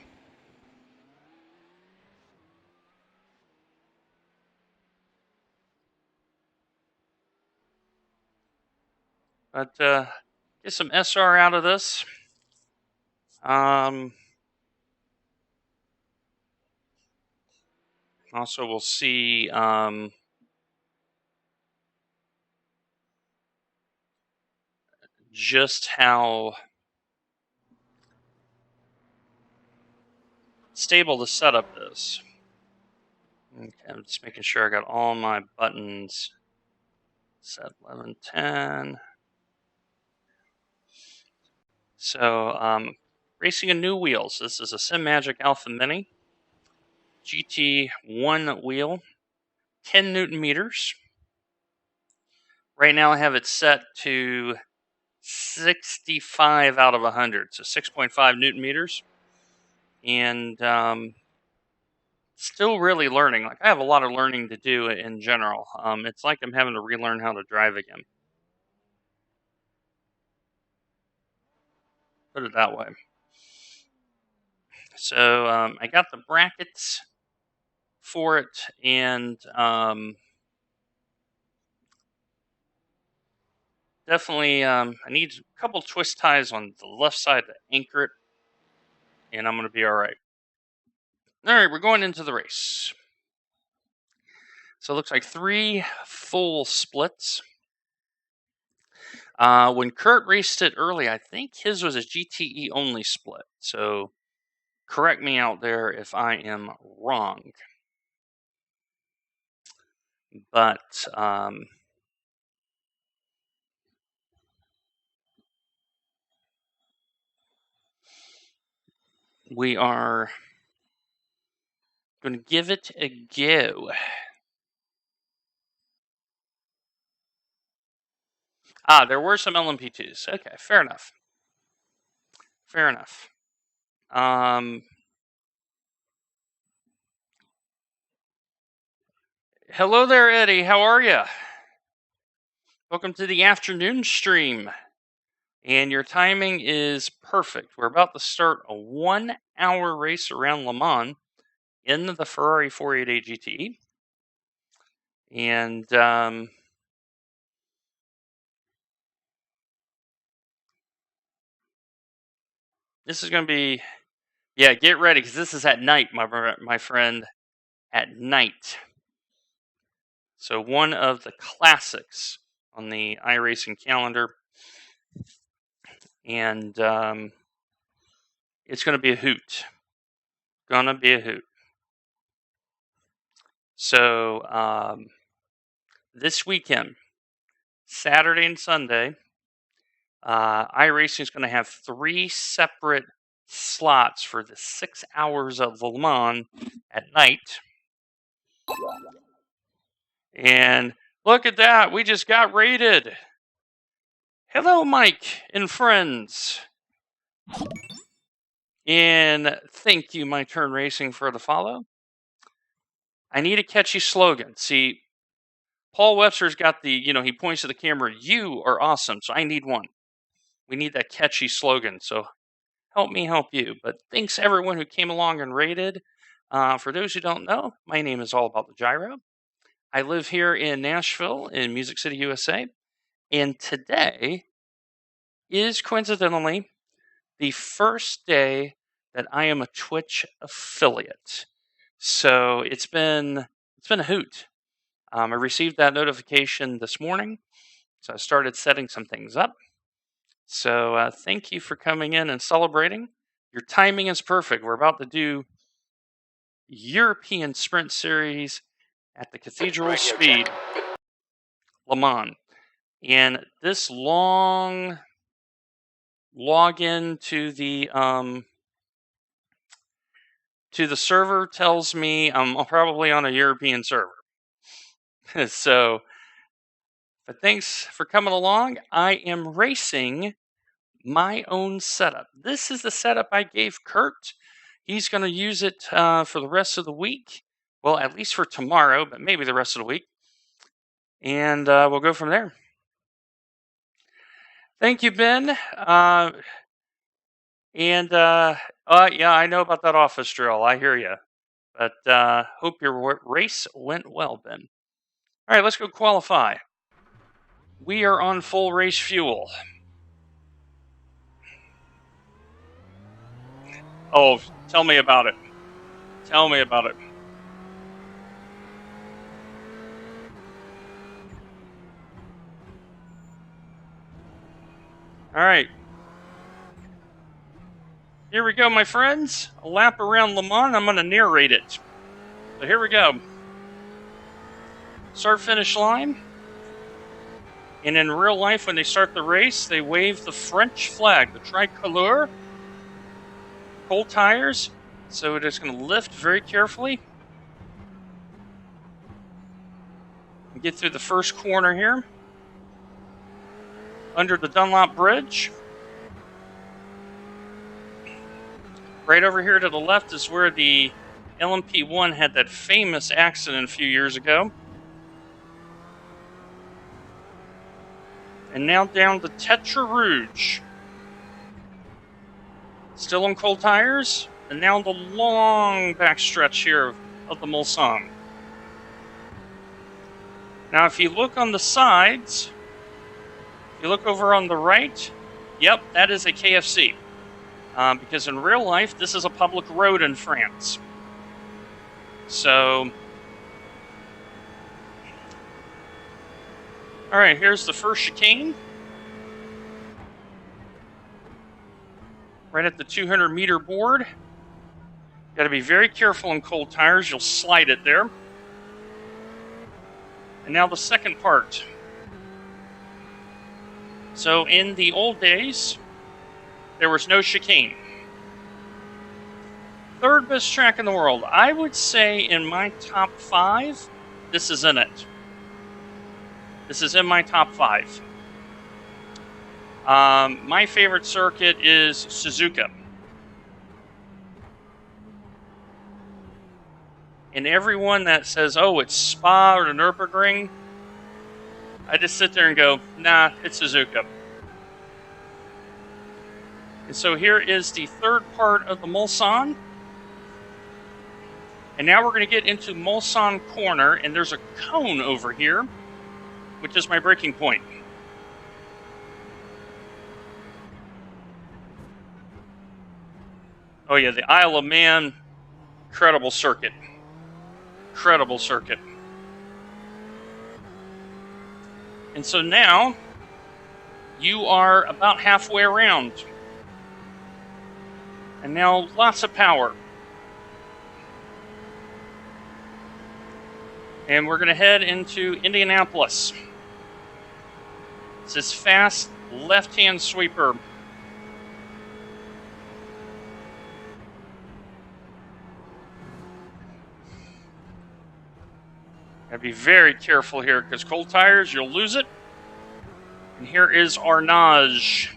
But get some SR out of this. Also, we'll see just how stable the setup is. Okay, I'm just making sure I got all my buttons set. 1110. So, racing in new wheels. This is a SimMagic Alpha Mini GT1 wheel, 10 Newton meters. Right now, I have it set to 65 out of 100, so 6.5 Newton meters, and still really learning. Like, I have a lot of learning to do in general. It's like I'm having to relearn how to drive again. Put it that way. So I got the brackets for it, and definitely I need a couple twist ties on the left side to anchor it, and I'm going to be all right. All right, we're going into the race. So it looks like 3 full splits. When Kurt raced it early, I think his was a GTE only split. So correct me out there if I am wrong. But we are going to give it a go. There were some LMP2s. Okay, fair enough. Fair enough. Hello there, Eddie. How are you? Welcome to the afternoon stream. And your timing is perfect. We're about to start a 1-hour race around Le Mans in the Ferrari 488 GTE. And this is going to be, yeah, get ready, because this is at night, my friend, at night. So one of the classics on the iRacing calendar. And it's going to be a hoot. Gonna be a hoot. So this weekend, Saturday and Sunday, iRacing is going to have 3 separate slots for the 6 hours of Le Mans at night. And look at that, we just got rated. Hello, Mike and friends. And thank you, My Turn Racing, for the follow. I need a catchy slogan. See, Paul Webster's got the, he points to the camera, you are awesome, so I need one. We need that catchy slogan, so help me help you. But thanks everyone who came along and rated. For those who don't know, my name is All About the Gyro. I live here in Nashville, in Music City, USA. And today is coincidentally the first day that I am a Twitch affiliate. So it's been a hoot. I received that notification this morning, so I started setting some things up. So thank you for coming in and celebrating. Your timing is perfect. We're about to do European Sprint Series at the Cathedral Speed, Le Mans. And this long login to the server tells me I'm probably on a European server. So, but thanks for coming along. I am racing my own setup. This is the setup I gave Kurt. He's going to use it for the rest of the week. Well, at least for tomorrow, but maybe the rest of the week. And we'll go from there. Thank you, Ben. Yeah, I know about that office drill. I hear you. But hope your race went well, Ben. All right, let's go qualify. We are on full race fuel. Oh, tell me about it. Tell me about it. All right. Here we go, my friends. A lap around Le Mans. I'm going to narrate it. So here we go. Start-finish line. And in real life, when they start the race, they wave the French flag, the tricolore. Cold tires. So it is going to lift very carefully. And get through the first corner here. Under the Dunlop Bridge. Right over here to the left is where the LMP1 had that famous accident a few years ago. And now down to Tetra Rouge. Still on cold tires. And now the long back stretch here of the Mulsanne. Now if you look on the sides, if you look over on the right, yep, that is a KFC. Because in real life, this is a public road in France. So, all right, here's the first chicane. Right at the 200-meter board. Got to be very careful on cold tires. You'll slide it there. And now the second part. So in the old days, there was no chicane. Third best track in the world. I would say in my top 5, this is in it. This is in my top 5. My favorite circuit is Suzuka. And everyone that says, oh, it's Spa or the Nürburgring, I just sit there and go, nah, it's Suzuka. And so here is the third part of the Mulsanne. And now we're going to get into Mulsanne Corner, and there's a cone over here, which is my braking point. Oh yeah, the Isle of Man, incredible circuit. Incredible circuit. And so now, you are about halfway around. And now, lots of power. And we're going to head into Indianapolis. It's this fast left-hand sweeper. Gotta be very careful here, because cold tires, you'll lose it. And here is Arnage.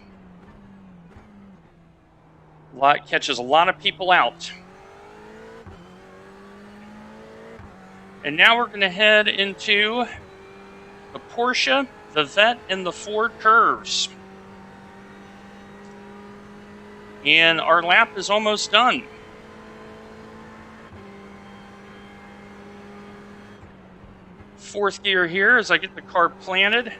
Catches a lot of people out. And now we're going to head into the Porsche, the Vette, and the Ford curves. And our lap is almost done. Fourth gear here as I get the car planted.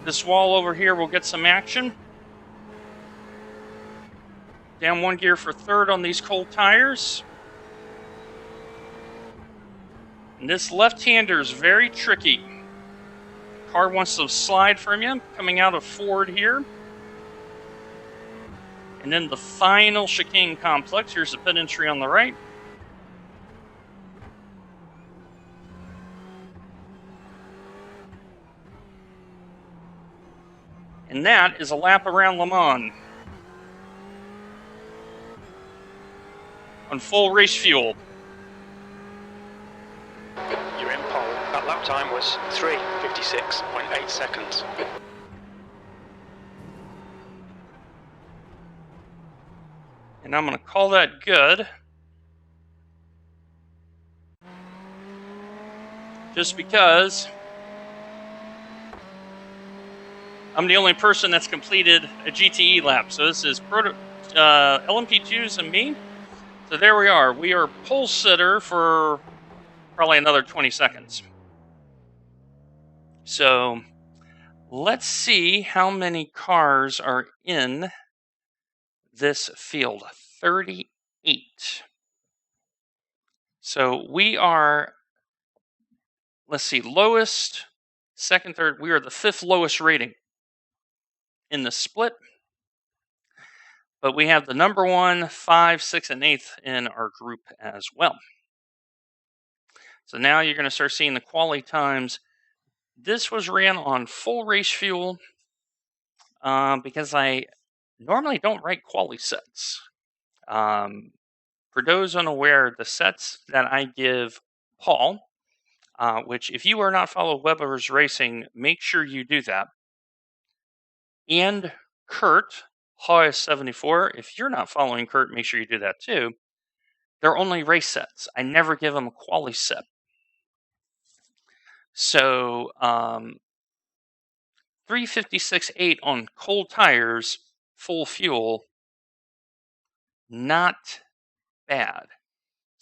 This wall over here will get some action. Down one gear for third on these cold tires. And this left-hander is very tricky. Car wants to slide from you, coming out of Ford here. And then the final chicane complex. Here's the pit entry on the right. And that is a lap around Le Mans. On full race fuel. You're in pole. That lap time was 3:56.8 seconds. And I'm going to call that good. Just because I'm the only person that's completed a GTE lap. So this is LMP2s and me. So there we are. We are pole sitter for probably another 20 seconds. So let's see how many cars are in this field. 38. So we are, let's see, lowest second, third. We are the 5th lowest rating in the split. But we have the number 1, 5, 6, and 8th in our group as well. So now you're going to start seeing the quality times. This was ran on full race fuel because I normally don't write quality sets. For those unaware, the sets that I give Paul, which if you are not following Weber's Racing, make sure you do that, and Kurt, Haas 74, if you're not following Kurt, make sure you do that too. They're only race sets. I never give them a quality set. So 356.8 on cold tires, full fuel, not bad,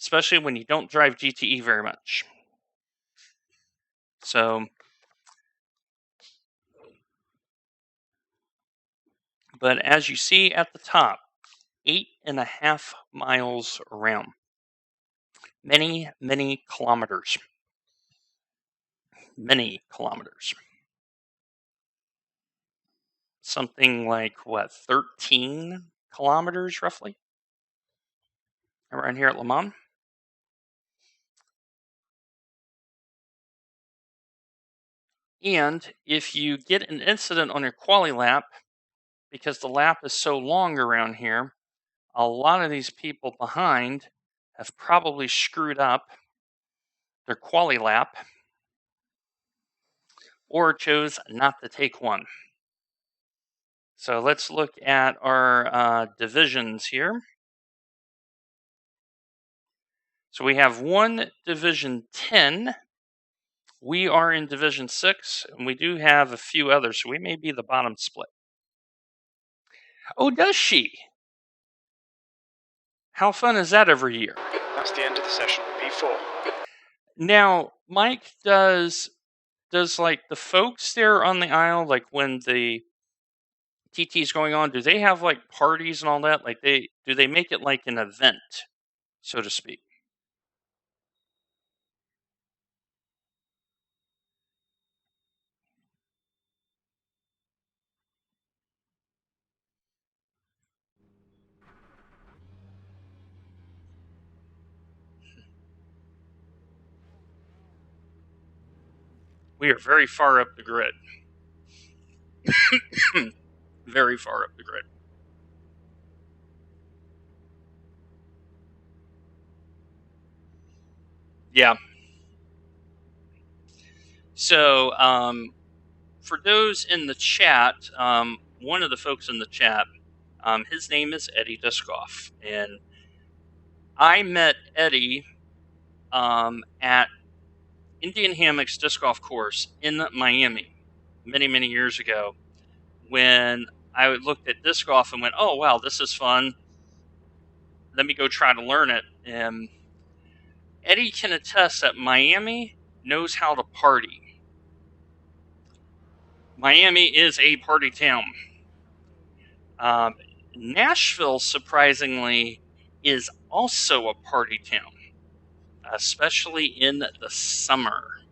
especially when you don't drive GTE very much. So, but as you see at the top, 8.5 miles around. Many, many kilometers. Many kilometers. Something like, 13 kilometers roughly? Around here at Le Mans. And if you get an incident on your quali lap, because the lap is so long around here, a lot of these people behind have probably screwed up their quali lap or chose not to take one. So let's look at our divisions here. So we have one Division 10. We are in Division 6, and we do have a few others, so we may be the bottom split. Oh, does she? How fun is that every year? That's the end of the session. P4. Now, Mike, does like the folks there on the aisle, like when the TT is going on, do they have like parties and all that? Like do they make it like an event, so to speak? We are very far up the grid. Very far up the grid. Yeah. So, for those in the chat, one of the folks in the chat, his name is Eddie Diskoff, and I met Eddie at Indian Hammocks Disc Golf Course in Miami many, many years ago when I looked at disc golf and went, oh, wow, this is fun. Let me go try to learn it. And Eddie can attest that Miami knows how to party. Miami is a party town. Nashville, surprisingly, is also a party town, especially in the summer.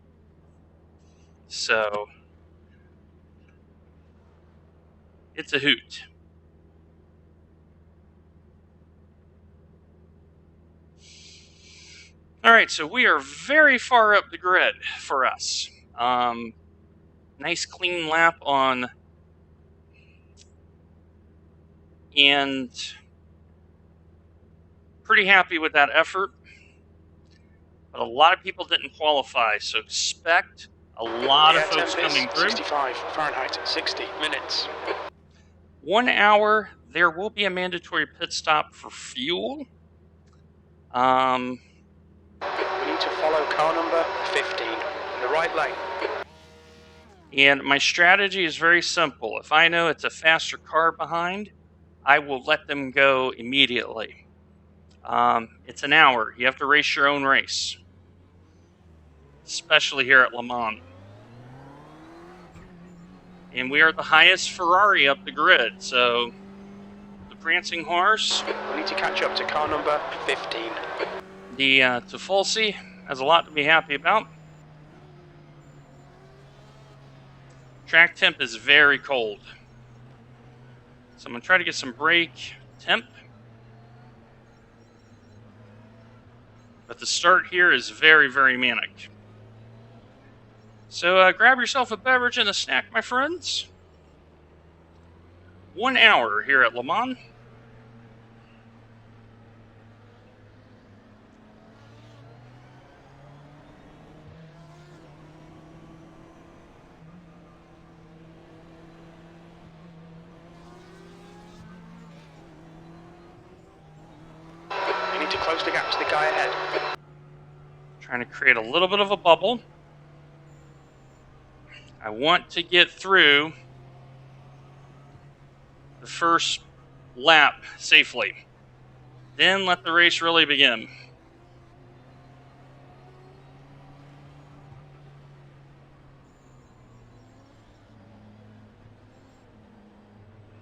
So, it's a hoot. All right, so we are very far up the grid for us. Nice clean lap on, and pretty happy with that effort. But a lot of people didn't qualify, so expect a lot of folks coming through. 65 Fahrenheit, 60 minutes. 1 hour, there will be a mandatory pit stop for fuel. We need to follow car number 15 in the right lane. And my strategy is very simple. If I know it's a faster car behind, I will let them go immediately. It's an hour. You have to race your own race, especially here at Le Mans. And we are the highest Ferrari up the grid, so the Prancing Horse. We need to catch up to car number 15. The Tifosi has a lot to be happy about. Track temp is very cold. So I'm going to try to get some brake temp. But the start here is very, very manic. So grab yourself a beverage and a snack, my friends. 1 hour here at Le Mans. You need to close the gap to the guy ahead. Trying to create a little bit of a bubble. I want to get through the first lap safely. Then let the race really begin.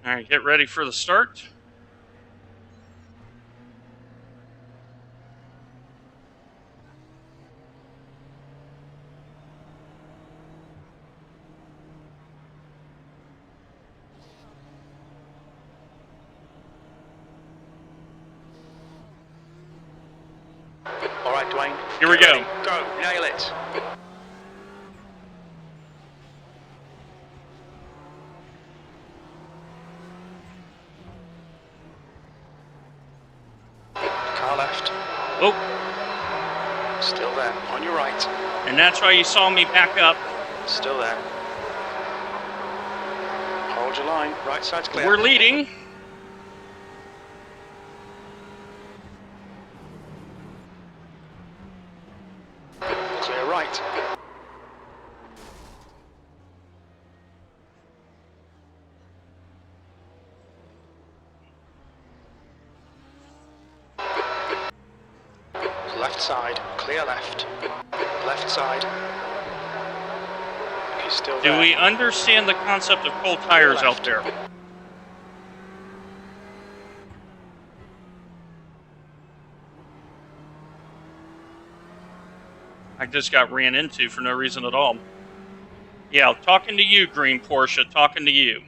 All right, get ready for the start. All right, Dwayne. Here we Get go. ready. Go, nail it. Car left. Oh, Still there. On your right. and that's why you saw me back up. Still there. Hold your line. Right side's clear. We're leading. Clear right. Left side. Clear left. Left side. He's still Do there. we understand the concept of cold tires out there? I just got ran into for no reason at all. Yeah, talking to you, green Porsche, talking to you.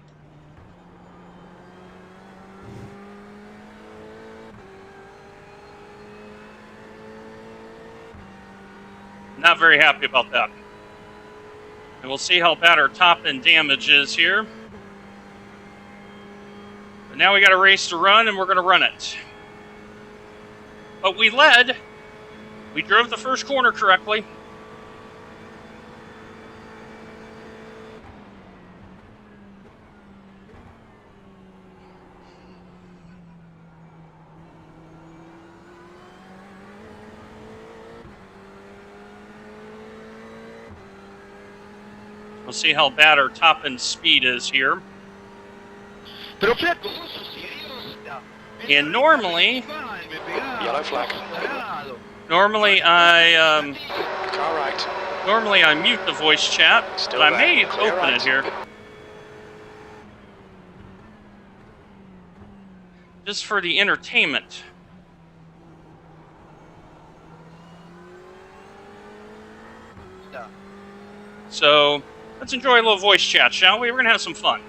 Not very happy about that. And we'll see how bad our top end damage is here. But now we got a race to run, and we're going to run it. But we led. We drove the first corner correctly. We'll see how bad our top end speed is here. And normally Yellow flag. I Car right. normally I mute the voice chat, Still but I there. may Clear open right. it here. Just for the entertainment. So, let's enjoy a little voice chat, shall we? We're going to have some fun.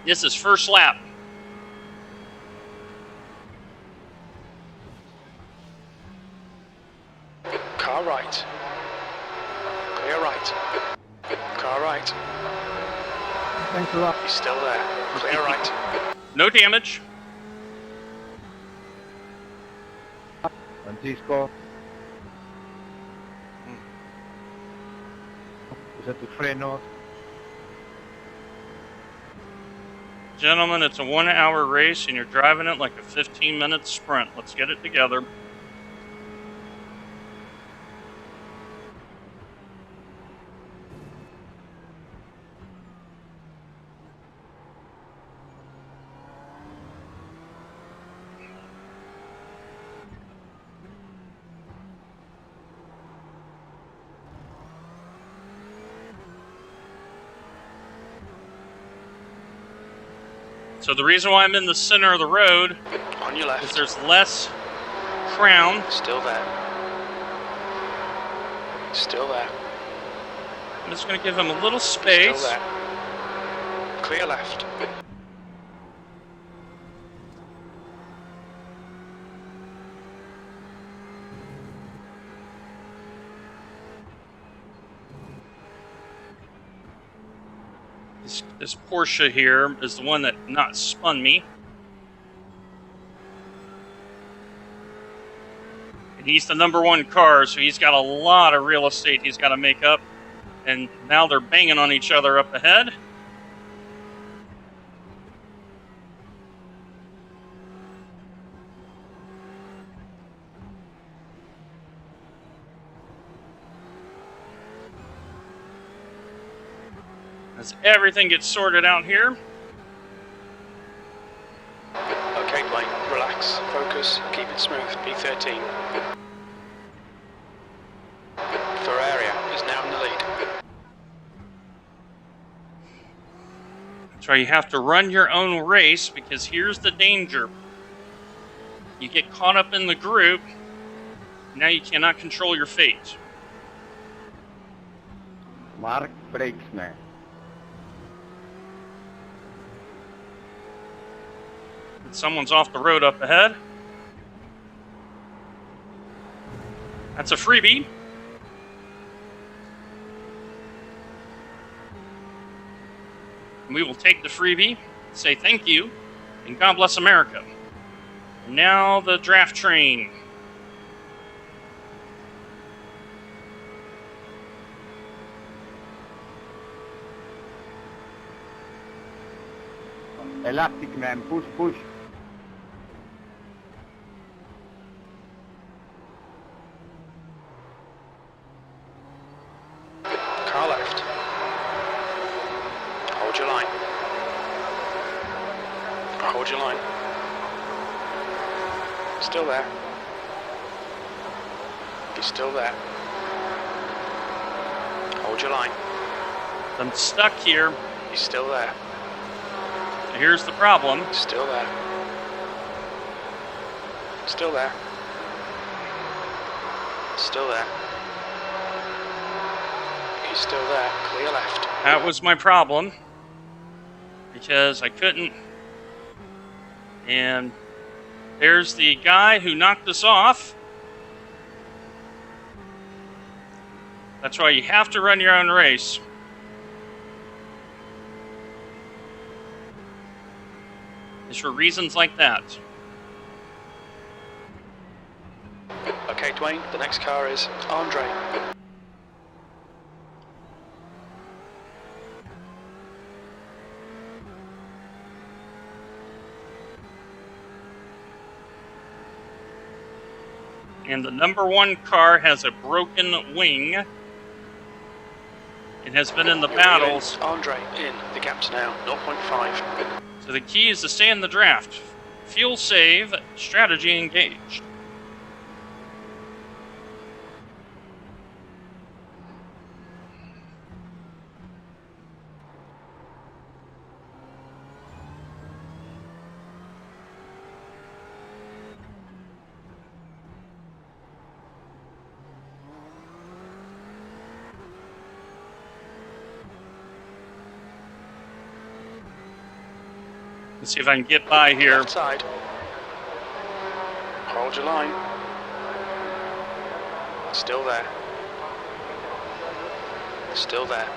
This is first lap. Car right. Clear right. Car right. Thanks a lot. He's still there. Clear right. No damage. Francisco. Usa tus frenos. Gentlemen, it's a 1 hour race and you're driving it like a 15-minute sprint. Let's get it together. So the reason why I'm in the center of the road On your is left. there's less crown. Still there. Still there. I'm just going to give him a little Still space. there. Clear left. This Porsche here is the one that not spun me. And he's the number one car, so he's got a lot of real estate he's got to make up. And now they're banging on each other up ahead. As everything gets sorted out here. Okay, Dwayne, relax, focus, keep it smooth, P13. Ferrari is now in the lead. That's why you have to run your own race, because here's the danger. You get caught up in the group, now you cannot control your fate. Mark brakes now. Someone's off the road up ahead. That's a freebie. We will take the freebie, say thank you, and God bless America. And now the draft train. Elastic man, push, push. Car left. Hold your line. Hold your line. Still there. He's still there. Hold your line. I'm stuck here. He's still there. Here's the problem. Still there. Still there. Still there. He's still there. Clear left. That was my problem, because I couldn't. And there's the guy who knocked us off. That's why you have to run your own race. It's for reasons like that. Okay, Dwayne, the next car is Andre. And the number one car has a broken wing. It has been in the battles. Andre in. The gap's now 0.5. So the key is to stay in the draft. Fuel save, strategy engaged. Let's see if I can get by here. Left side. Hold your line. Still there. Still there.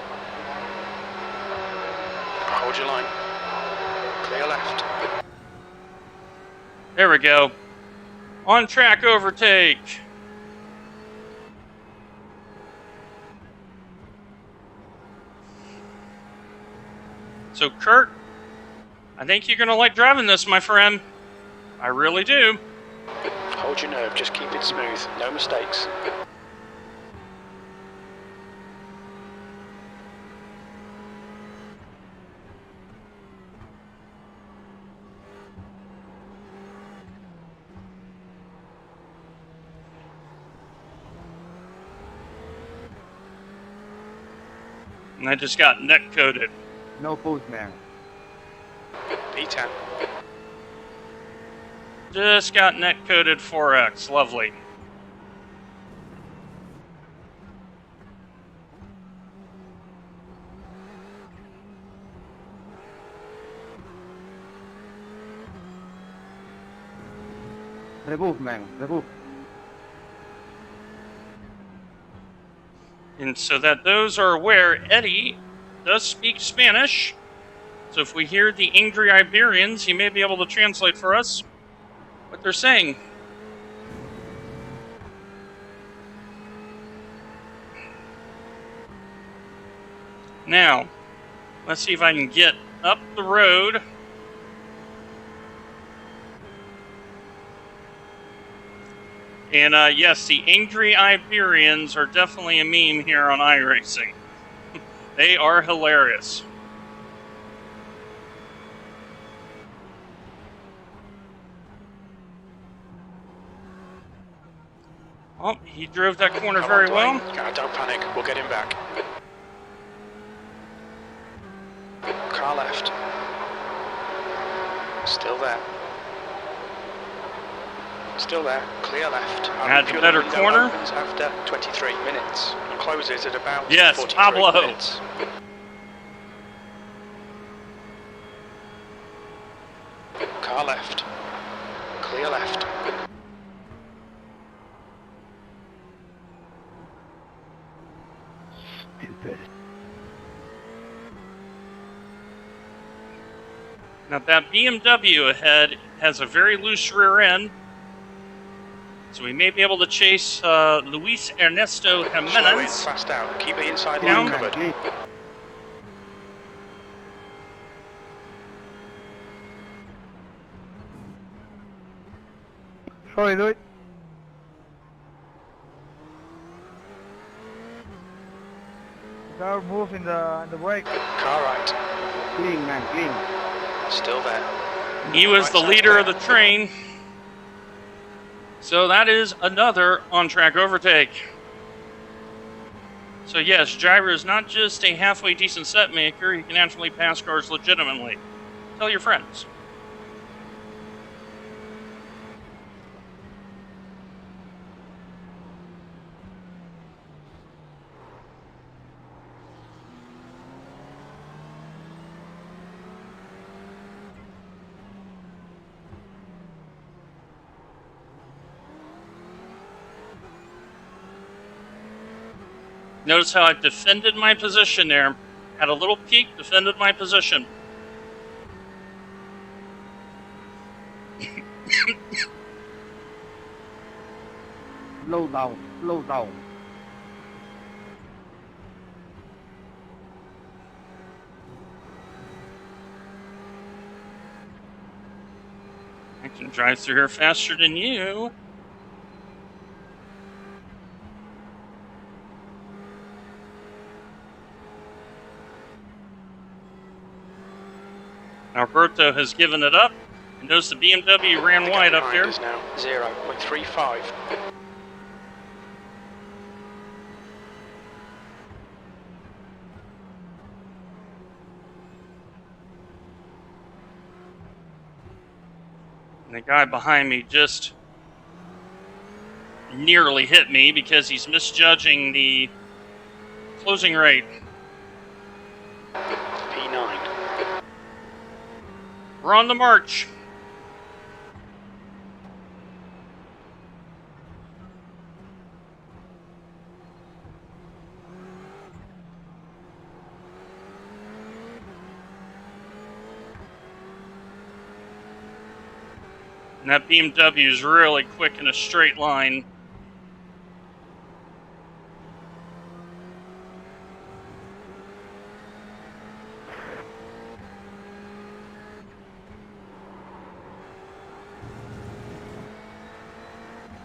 Hold your line. Clear left. There we go. On track overtake. So Kurt, I think you're going to like driving this, my friend. I really do. Hold your nerve, just keep it smooth. No mistakes. And I just got neck coated. No postman. P10. Just got net coded 4X. Lovely. Remove, man. Remove. And so that those are aware, Eddie does speak Spanish. So if we hear the angry Iberians, he may be able to translate for us what they're saying. Now, let's see if I can get up the road. And yes, the angry Iberians are definitely a meme here on iRacing. They are hilarious. Oh, he drove that corner Come very on, well. Dwayne. Don't panic, we'll get him back. Car left. Still there. Still there. Clear left. Had the better window corner. opens after 23 minutes. And closes at about Yes, 43 Pablo. minutes. Car left. Clear left. Stupid. Now that BMW ahead has a very loose rear end, so we may be able to chase Luis Ernesto Slow in, Jimenez. fast out. Keep the inside Down. line covered. Clean. Sorry, do it. Car move in the brake. Car right. Clean, man. Clean. Still there. He was Right the side leader clear. of the train. So that is another on-track overtake. So yes, Gyro is not just a halfway decent set maker, he can actually pass cars legitimately. Tell your friends. Notice how I defended my position there. Had a little peek, defended my position. Slow down. Slow down. I can drive through here faster than you. Alberto has given it up. And notice the BMW ran wide up there. Is now 0.35. And the guy behind me just nearly hit me because he's misjudging the closing rate. P9. We're on the march. And that BMW is really quick in a straight line.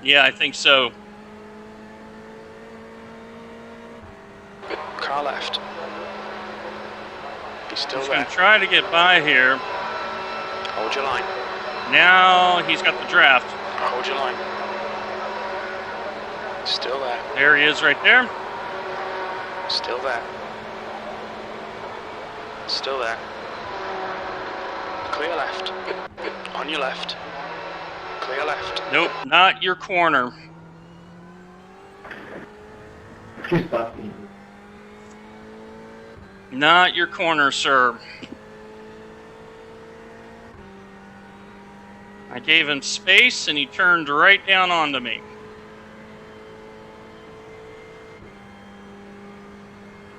Yeah, I think so. Car left. He's still He's there. going to try to get by here. Hold your line. Now he's got the draft. Hold your line. Still there. There he is right there. Still there. Still there. Clear left. On your left. Clear left. Nope, not your corner. Not your corner, sir. I gave him space and he turned right down onto me.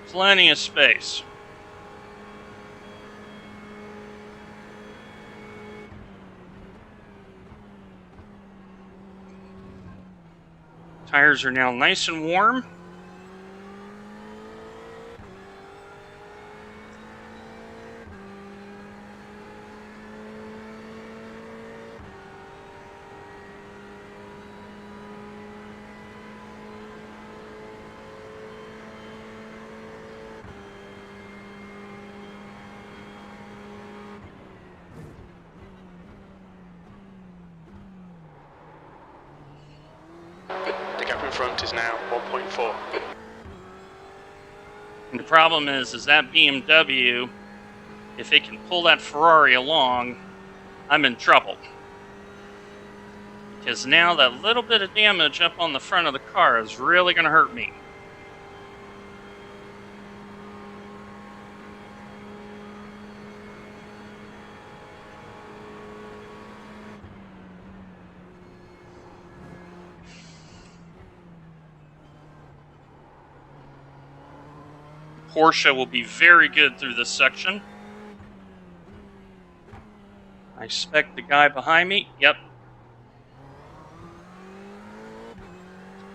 Plenty of space. Tires are now nice and warm. The gap in front is now 1.4. And the problem is that BMW, if it can pull that Ferrari along, I'm in trouble. Because now that little bit of damage up on the front of the car is really going to hurt me. Porsche will be very good through this section. I expect the guy behind me. Yep.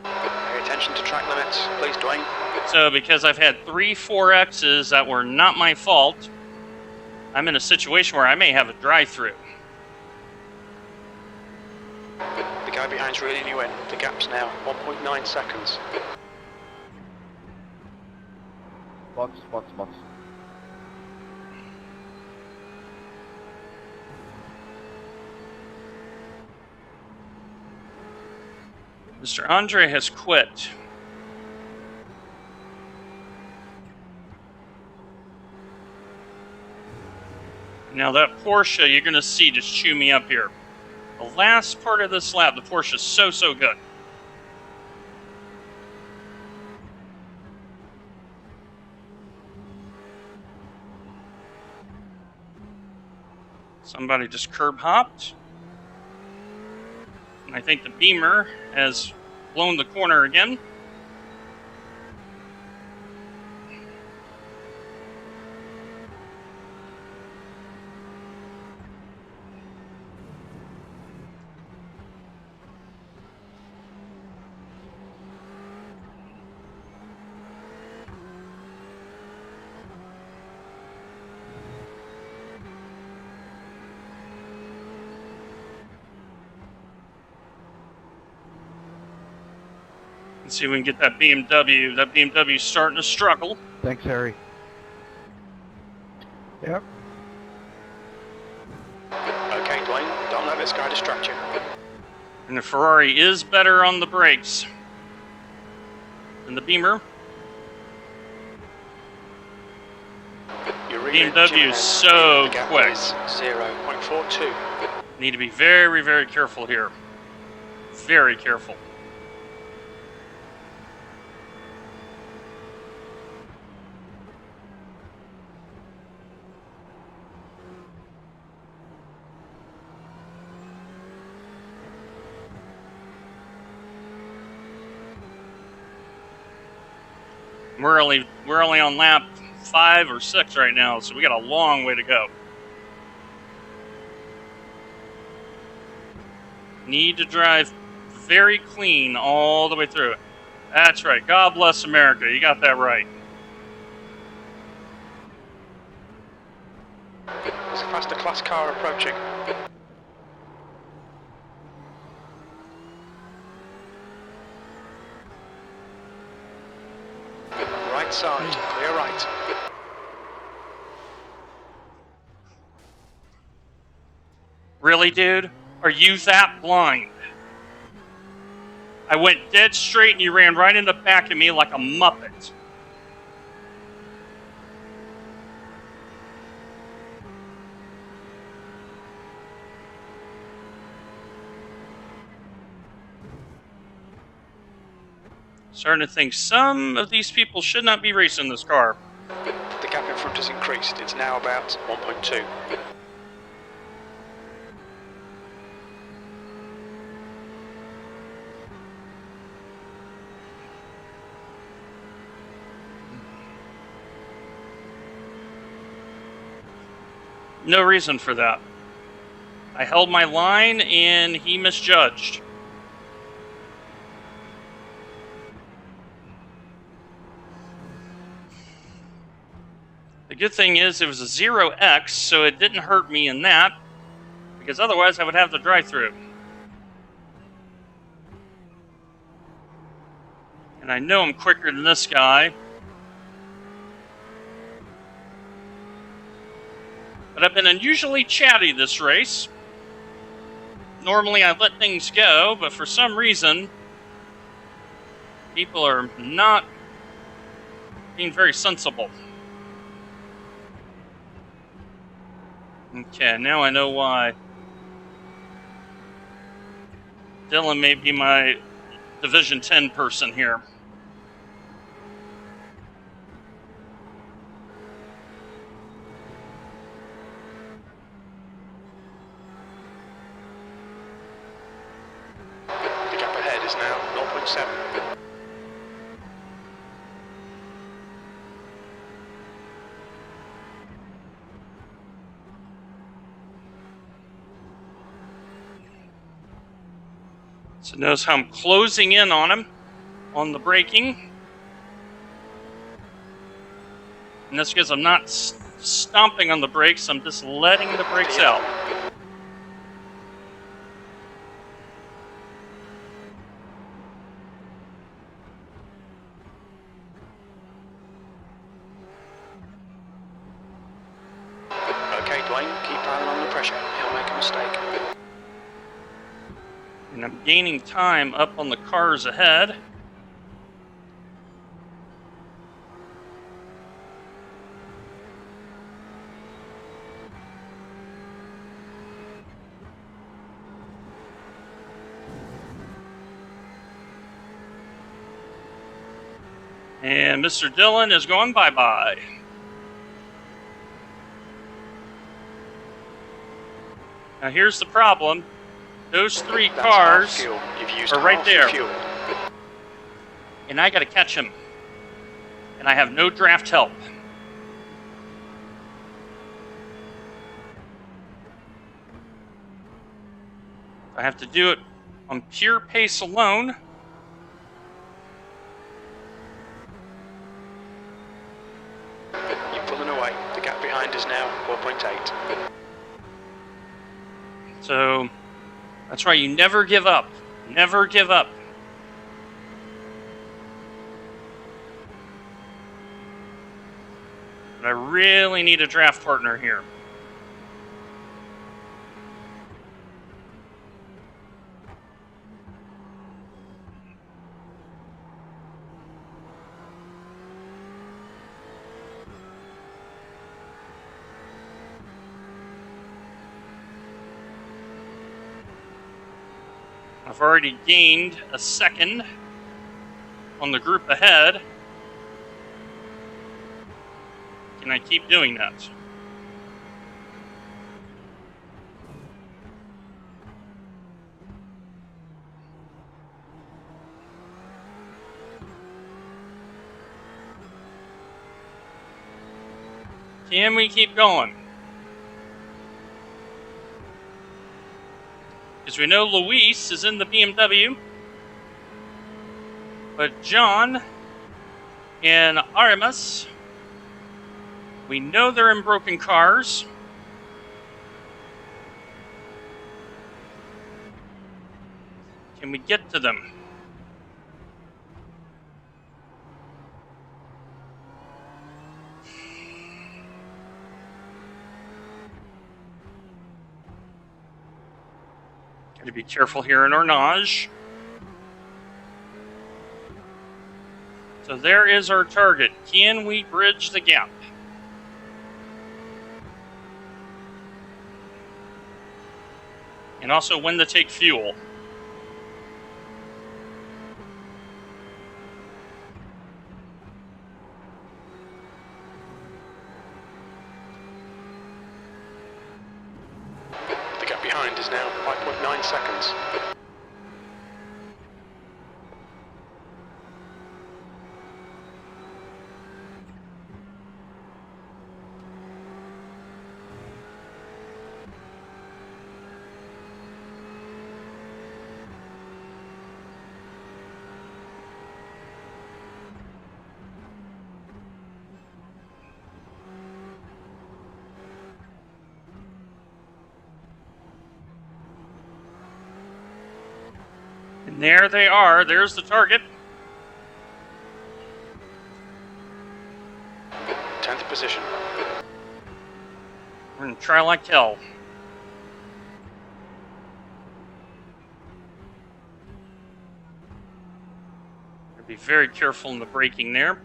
Pay attention to track limits, please, Dwayne. So because I've had 3 4Xs that were not my fault, I'm in a situation where I may have a drive-through. The guy behind's reeling you in. The gap's now 1.9 seconds. Box. Mr. Andre has quit. Now that Porsche, you're going to see just chew me up here. The last part of this lap, the Porsche is so good. Somebody just curb hopped. And I think the Beamer has blown the corner again. Let's see if we can get that BMW. That BMW's starting to struggle. Thanks, Harry. Yep. Okay, Dwayne, don't let this guy distract you. And the Ferrari is better on the brakes than the Beamer. You're reeling BMW is so The gap quick. is 0.42. Need to be very careful here. Very careful. We're only on lap 5 or 6 right now, so we got a long way to go. Need to drive very clean all the way through it. That's right. God bless America. You got that right. There's a faster class car approaching. Right side, clear right. Really, dude? Are you that blind? I went dead straight and you ran right in the back of me like a muppet. Starting to think some of these people should not be racing this car. The gap in front has increased. It's now about 1.2. No reason for that. I held my line and he misjudged. The good thing is it was a 0x, so it didn't hurt me in that, because otherwise I would have the drive-through. And I know I'm quicker than this guy. But I've been unusually chatty this race. Normally I let things go, but for some reason, people are not being very sensible. Okay, now I know why Dylan may be my Division 10 person here. The gap ahead is now 0.7. So notice how I'm closing in on him on the braking. And that's because I'm not stomping on the brakes, I'm just letting the brakes out. Okay, Dwayne, keep piling on the pressure. He'll make a mistake. And I'm gaining time up on the cars ahead. And Mr. Dillon is going bye-bye. Now here's the problem. Those three That's cars half fuel. You've used are right half your there. fuel. And I gotta catch him. And I have no draft help. I have to do it on pure pace alone. You're pulling away. The gap behind is now 4.8. So that's why you never give up. Never give up. But I really need a draft partner here. I've already gained a second on the group ahead. Can I keep doing that? Can we keep going? Because we know Luis is in the BMW, but John and Aramis, we know they're in broken cars. Can we get to them? Got to be careful here in Ornage. So there is our target. Can we bridge the gap? And also when to take fuel. behind is now 5.9 seconds. And there they are. There's the target. 10th position. We're going to try like hell. Be very careful in the braking there.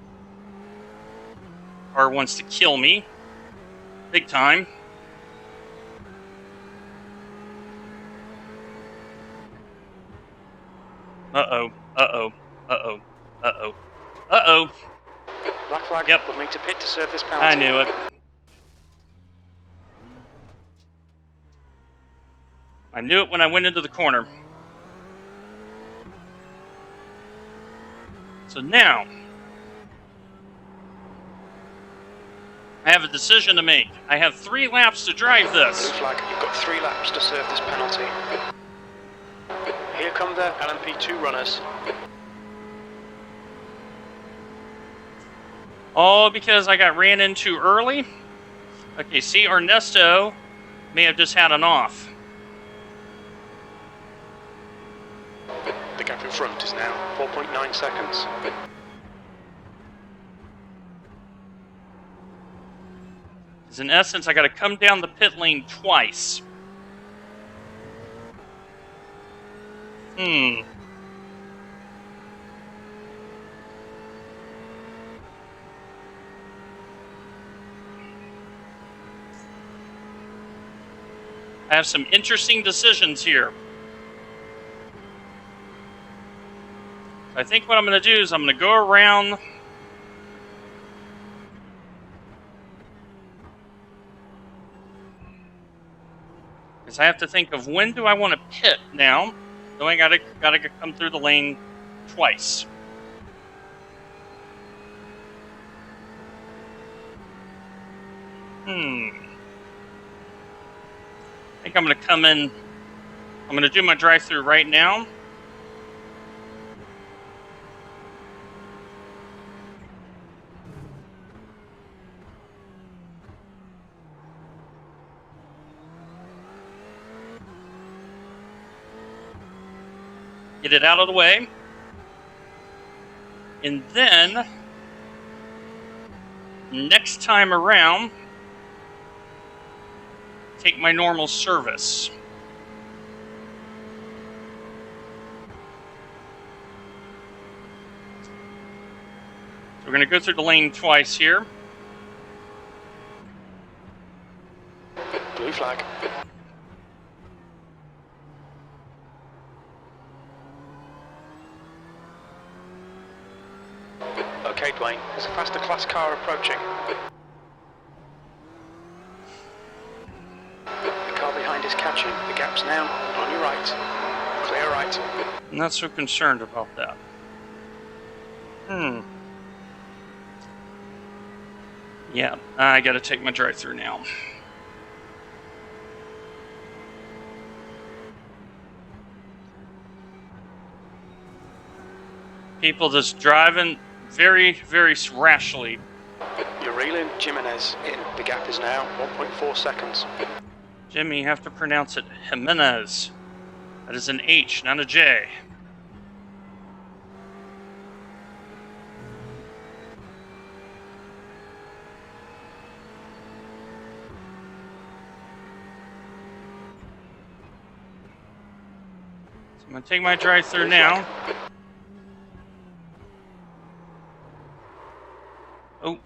Car wants to kill me. Big time. Uh-oh. Uh-oh. Uh-oh. Uh-oh. Uh-oh. Black flag. Yep. Will need to pit to serve this penalty. I knew it. I knew it when I went into the corner. So now, I have a decision to make. I have 3 laps to drive this. Blue flag. You've got 3 laps to serve this penalty. Here come the LMP2 runners. All because I got ran into early. Okay, see, Ernesto may have just had an off. The gap in front is now 4.9 seconds. Because in essence, I got to come down the pit lane twice. I have some interesting decisions here. I think what I'm going to do is I'm going to go around because I have to think of when do I want to pit now. So I gotta come through the lane twice. I think I'm gonna come in. I'm gonna do my drive-through right now. Get it out of the way. And then, next time around, take my normal service. So we're going to go through the lane twice here. Blue flag. Okay, Dwayne, there's a faster class car approaching. The car behind is catching. The gap's now on your right. Clear right. I'm not so concerned about that. Yeah, I gotta take my drive-through now. People just driving very, very rashly. You're reeling Jimenez in. The gap is now 1.4 seconds. Jimmy, you have to pronounce it Jimenez. That is an H, not a J. So I'm going to take my drive-through now. Oh,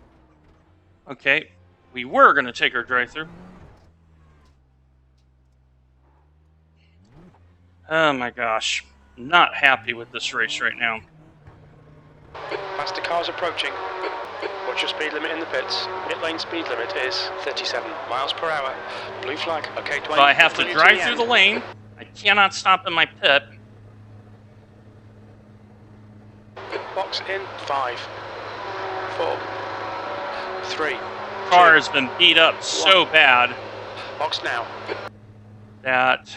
okay. We were going to take our drive-through. Oh my gosh. Not happy with this race right now. Faster cars approaching. Watch What's your speed limit in the pits? Pit lane speed limit is 37 miles per hour. Blue flag. Okay, Dwayne. So I have to continue drive the through end. the lane. I cannot stop in my pit. Box in 5, 4, 3. Car has been beat up so bad Box now. that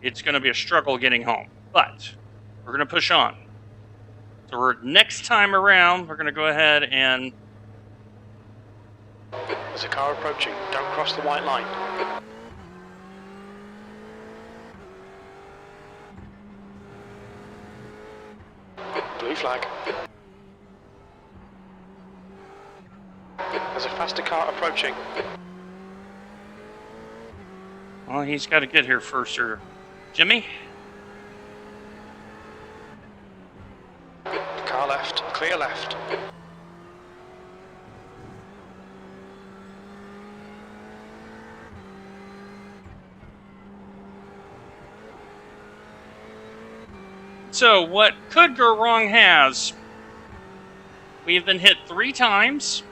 it's going to be a struggle getting home. But we're going to push on. So next time around, we're going to go ahead and... There's a car approaching. Don't cross the white line. Blue flag. There's a faster car approaching. Well, he's got to get here first, or Jimmy? Car left. Clear left. So, what could go wrong has. We've been hit 3 times.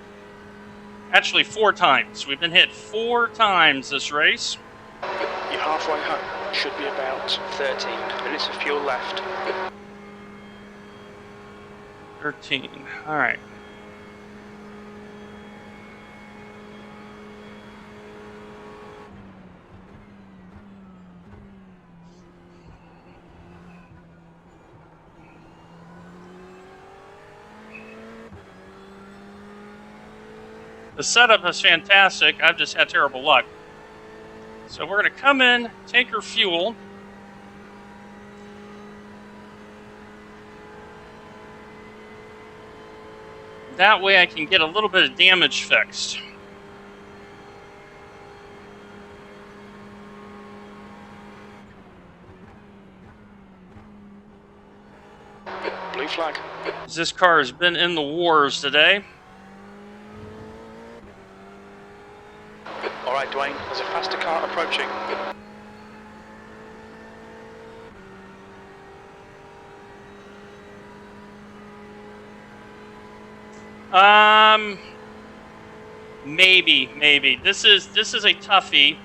Actually, 4 times. We've been hit 4 times this race. You're halfway home. Should be about 13 minutes of fuel left. 13. Alright. The setup is fantastic. I've just had terrible luck. So we're going to come in, take our fuel. That way I can get a little bit of damage fixed. Blue flag. This car has been in the wars today. Alright, Dwayne, there's a faster car approaching. Maybe. This is a toughie.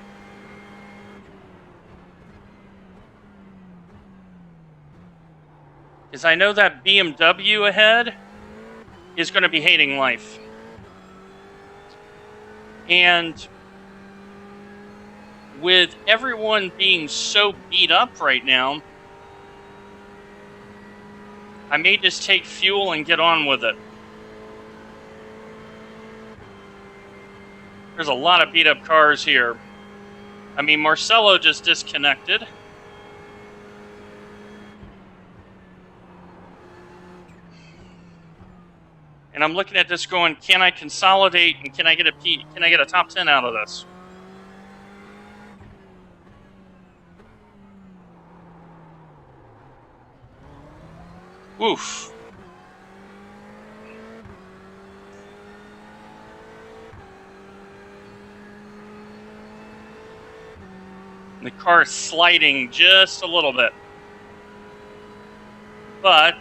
Because I know that BMW ahead is going to be hating life. And with everyone being so beat up right now, I may just take fuel and get on with it. There's a lot of beat up cars here. I mean, Marcelo just disconnected. And I'm looking at this going, can I consolidate and can I get a top 10 out of this? Oof. The car is sliding just a little bit. But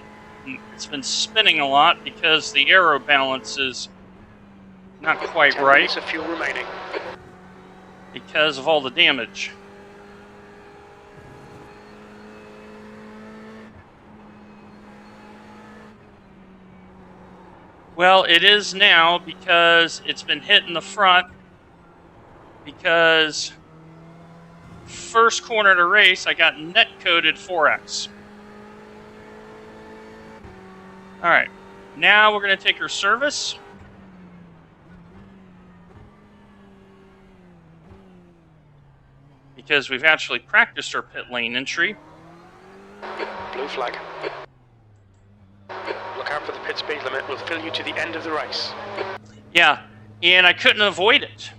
it's been spinning a lot because the aero balance is not quite 10 right minutes of fuel remaining. because of all the damage. Well, it is now because it's been hit in the front because first corner of the race I got net coded 4X. Alright, now we're going to take her service. Because we've actually practiced our pit lane entry. Blue flag. Look out for the pit speed limit. We'll fill you to the end of the race. Yeah, and I couldn't avoid it.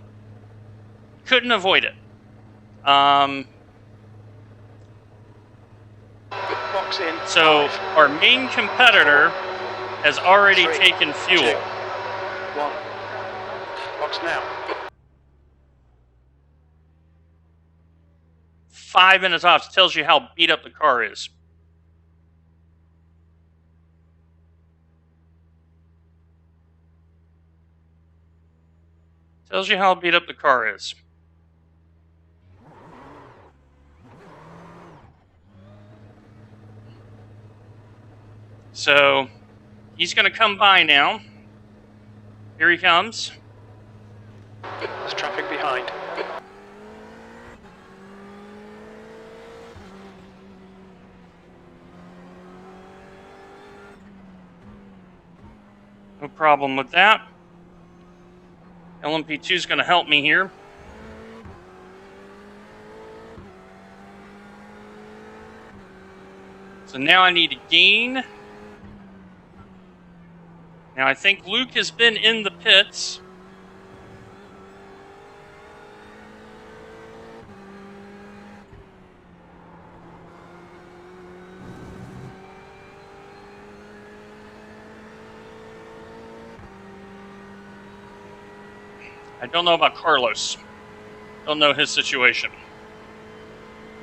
Box in. So 5, our main competitor has already 3, taken fuel. 2, 1. Box now. 5 minutes off tells you how beat up the car is. Tells you how beat up the car is. So, he's going to come by now. Here he comes. There's traffic behind. No problem with that. LMP2 is going to help me here. So now I need to gain. Now I think Luke has been in the pits. I don't know about Carlos. Don't know his situation.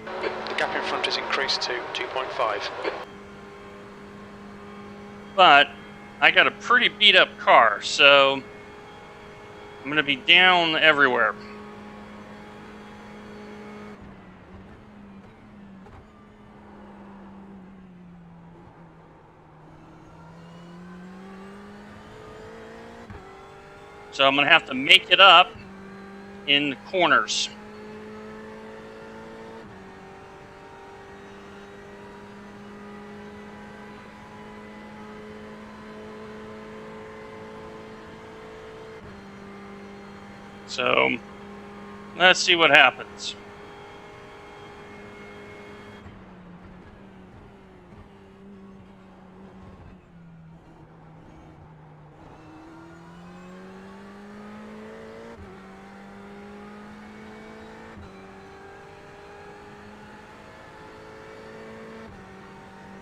The gap in front has increased to 2.5. But I got a pretty beat up car, so I'm going to be down everywhere. So I'm going to have to make it up in the corners. So let's see what happens.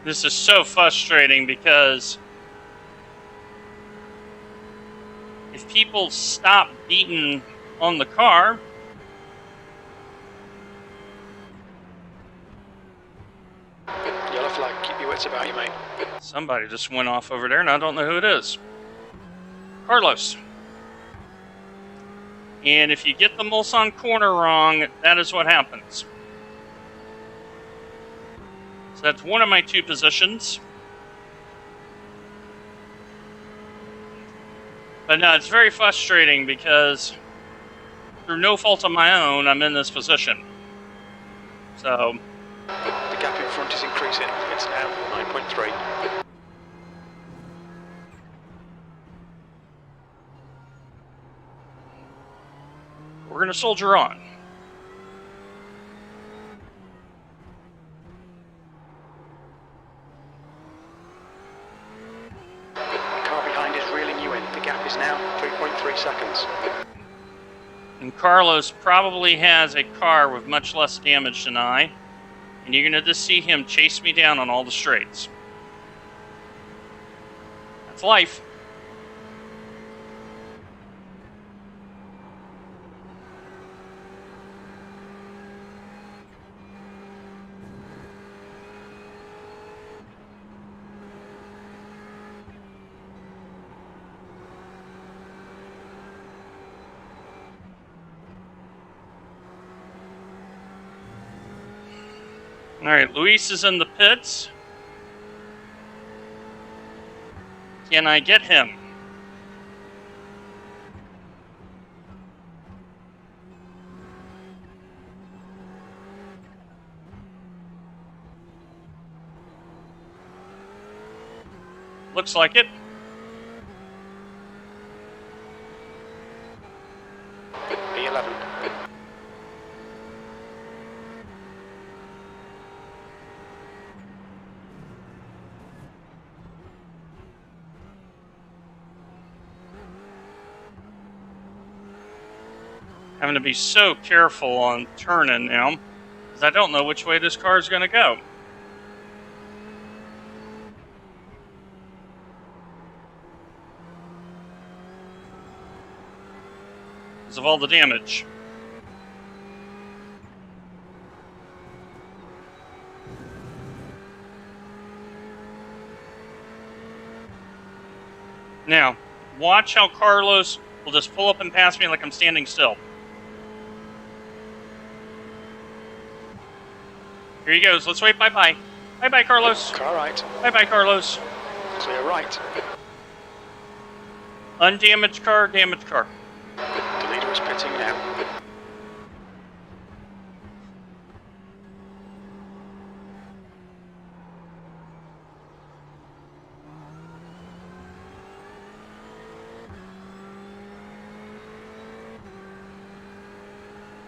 This is so frustrating because if people stop beating on the car, Yellow flag, keep your wits about you, mate. somebody just went off over there and I don't know who it is. Carlos. And if you get the Mulsanne corner wrong, that is what happens. So that's one of my two positions. But no, it's very frustrating because through no fault of my own, I'm in this position. So The gap in front is increasing. It's now 9.3. we're going to soldier on. The car behind is reeling you in. The gap is now 3.3 seconds. And Carlos probably has a car with much less damage than I. And you're going to just see him chase me down on all the straights. That's life. All right, Luis is in the pits. Can I get him? Looks like it. P11. Having to be so careful on turning now, because I don't know which way this car is going to go. Because of all the damage. Now, watch how Carlos will just pull up and pass me like I'm standing still. Here he goes. Let's wait. Bye-bye. Bye-bye, Carlos. Car right. Bye-bye, Carlos. Clear right. Undamaged car, damaged car. The leader is pitting now.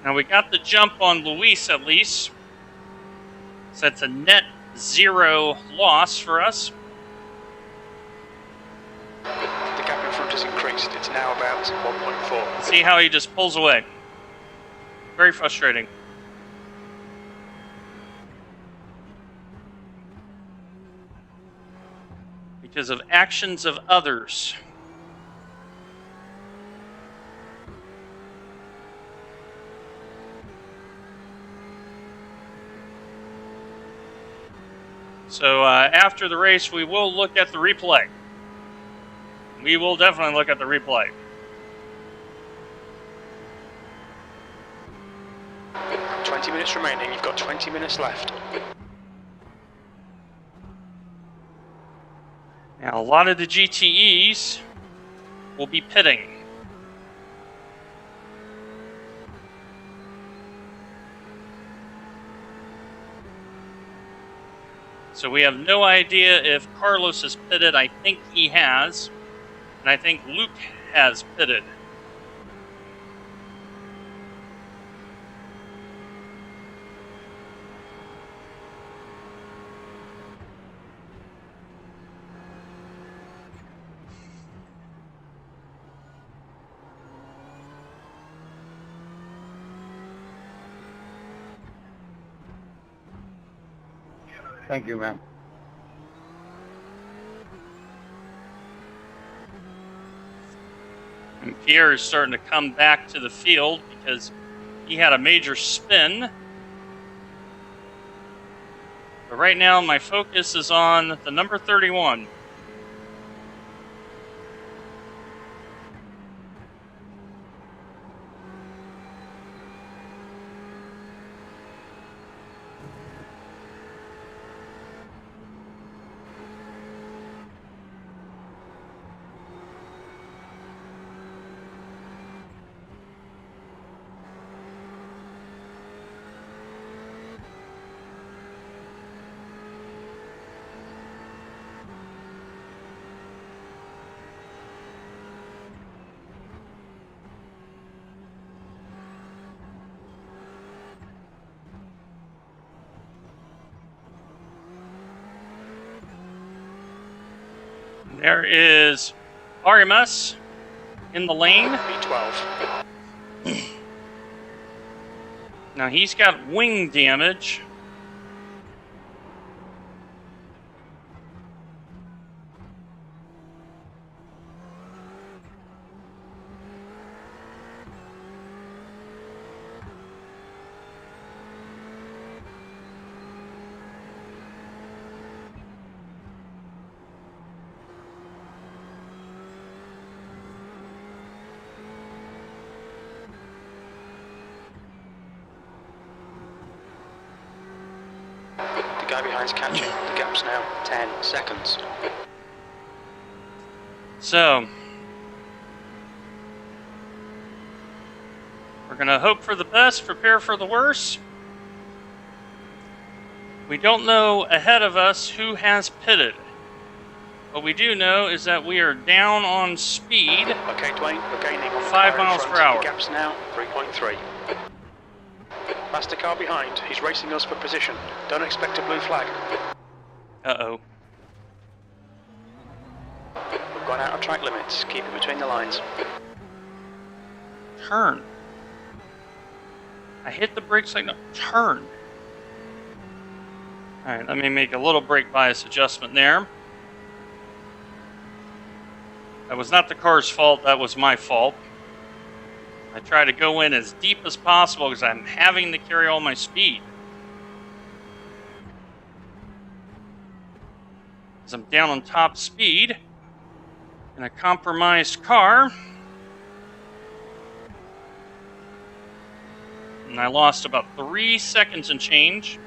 Now we got the jump on Luis at least. So that's a net 0 loss for us. The gap in front has increased. It's now about 1.4. See how he just pulls away. Very frustrating. Because of actions of others. So after the race, we will look at the replay. We will definitely look at the replay. Minutes remaining. You've got 20 minutes left. Now, a lot of the GTEs will be pitting. So we have no idea if Carlos has pitted. I think he has. And I think Luke has pitted. Thank you, ma'am. And Pierre is starting to come back to the field because he had a major spin. But right now, my focus is on the number 31. There is RMS in the lane. B12. Now he's got wing damage. The guy behind's catching. The gap's now 10 seconds. So, we're going to hope for the best, prepare for the worst. We don't know ahead of us who has pitted. What we do know is that we are down on speed. Okay, Dwayne, we're gaining on the 5 car in miles front. per hour. The gap's now 3.3. Past the car behind. He's racing us for position. Don't expect a blue flag. Uh-oh. We've gone out of track limits. Keep it between the lines. Turn. I hit the brakes like no. Turn. Alright, let me make a little brake bias adjustment there. That was not the car's fault, that was my fault. I try to go in as deep as possible because I'm having to carry all my speed. Because I'm down on top speed in a compromised car. And I lost about 3 seconds and change.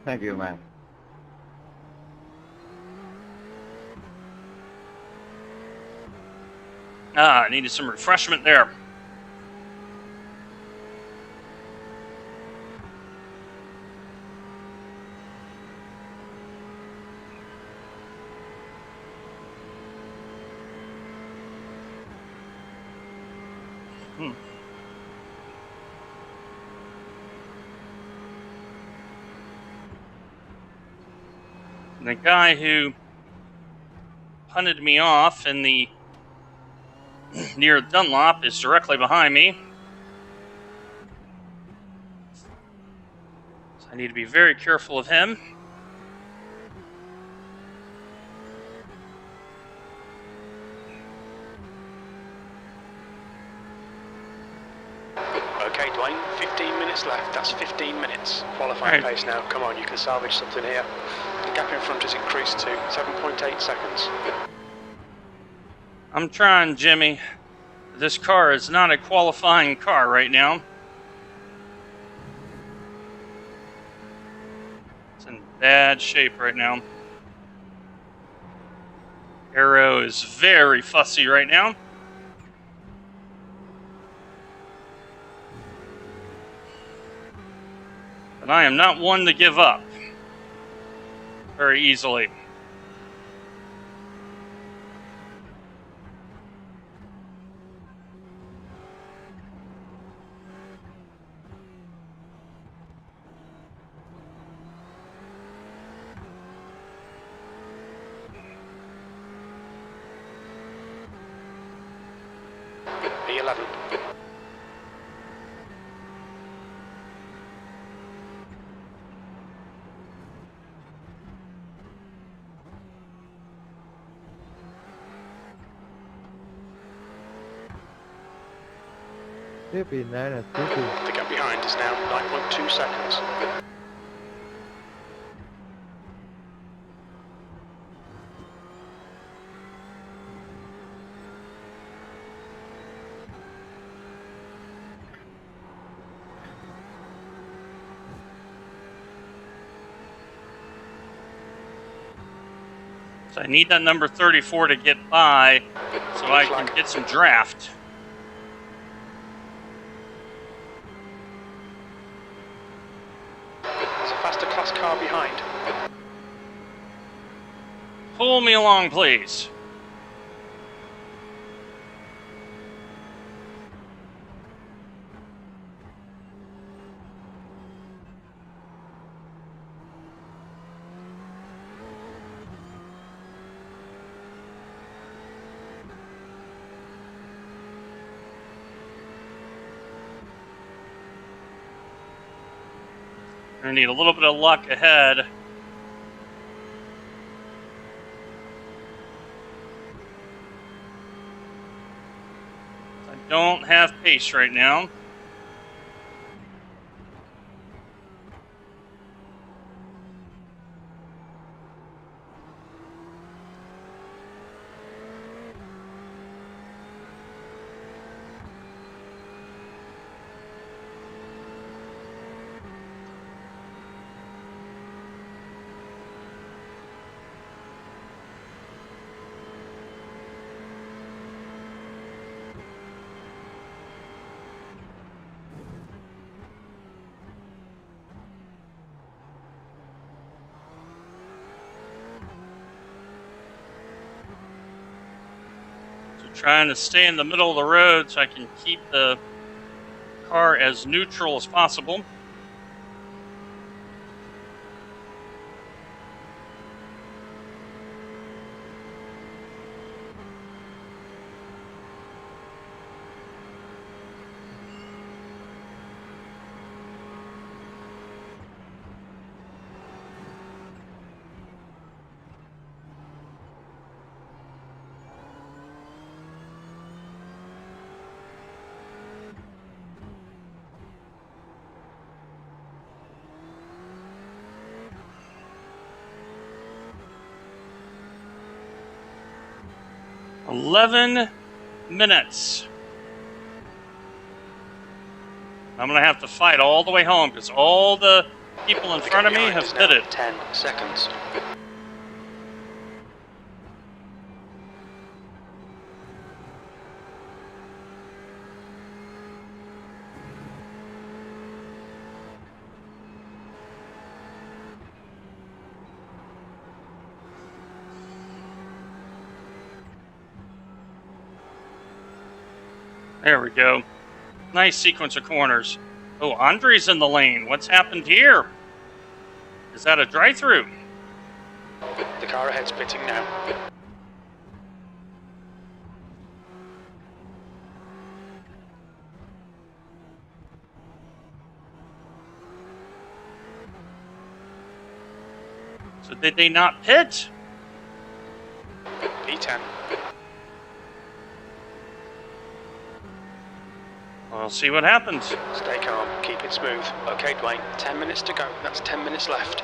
Thank you, man. I needed some refreshment there. The guy who punted me off in the near Dunlop is directly behind me. So I need to be very careful of him. Okay, Dwayne, 15 minutes left. That's 15 minutes. Qualifying Right. pace now. Come on, you can salvage something here. The gap in front has increased to 7.8 seconds. I'm trying, Jimmy. This car is not a qualifying car right now. It's in bad shape right now. Aero is very fussy right now. But I am not one to give up very easily. B11. The gap behind is now 9.2 seconds. So I need that number 34 to get by so I can get some draft. There's a faster class car behind. Pull me along, please. I need a little bit of luck ahead. I don't have pace right now. Trying to stay in the middle of the road so I can keep the car as neutral as possible. 11 minutes. I'm going to have to fight all the way home because all the people in front of me have pitted. 10 seconds. There we go. Nice sequence of corners. Oh, Andre's in the lane. What's happened here? Is that a drive-through? The car ahead's pitting now. So did they not pit? P10. We'll see what happens. Stay calm, keep it smooth. Okay, Dwayne, 10 minutes to go. That's 10 minutes left.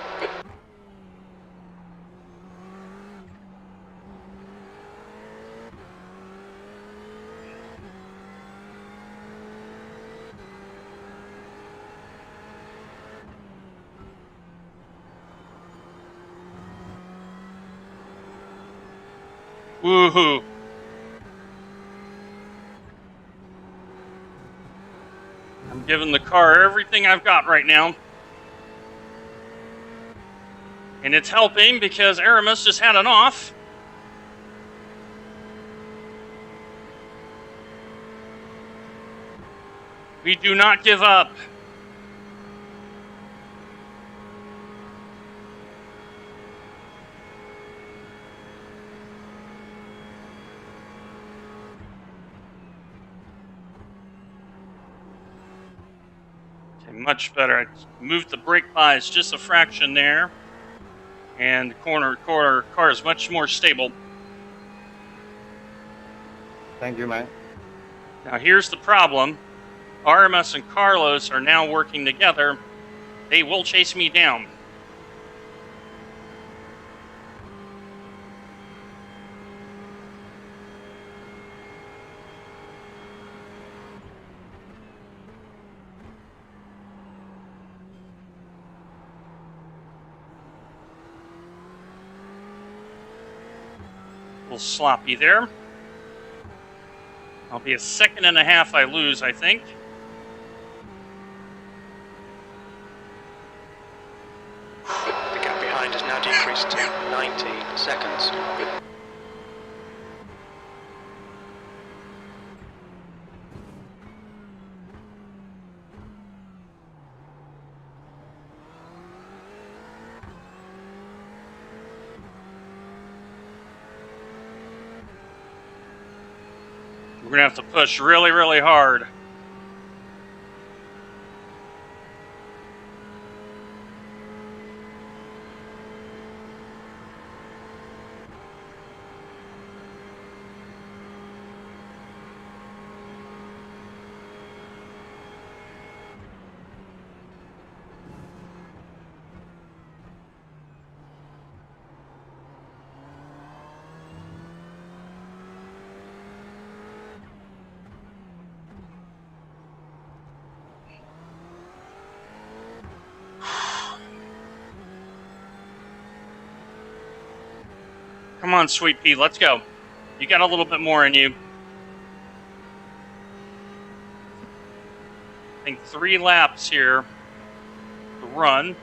Woohoo. I'm giving the car everything I've got right now. And it's helping because Aramis just had an off. We do not give up. Okay, much better. I moved the brake bias just a fraction there. And the car is much more stable. Thank you, man. Now here's the problem. RMS and Carlos are now working together. They will chase me down. A little sloppy there. I'll be a second and a half I lose, I think. The gap behind has now decreased to 19 seconds. We're going to have to push really, really hard. Come on, Sweet Pea, let's go. You got a little bit more in you. I think 3 laps here to run.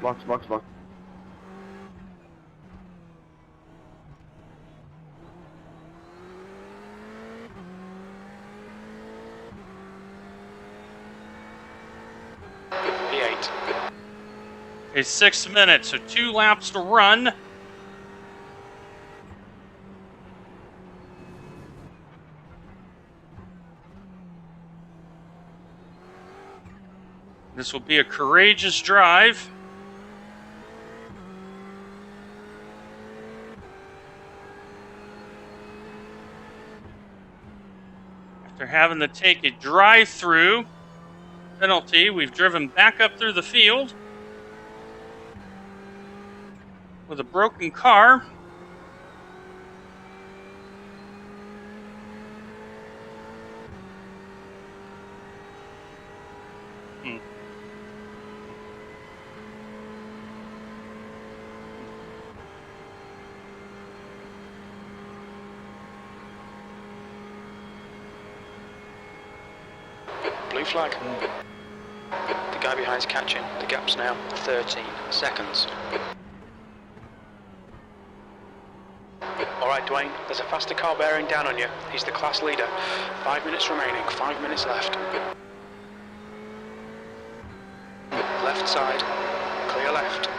Box, box, box. P8. Okay, 6 minutes, so 2 laps to run. This will be a courageous drive. After having to take a drive-through penalty, we've driven back up through the field with a broken car. Blue flag. The guy behind's catching. The gap's now 13 seconds. Alright, Dwayne, there's a faster car bearing down on you. He's the class leader. 5 minutes remaining, 5 minutes left. Left side, clear left.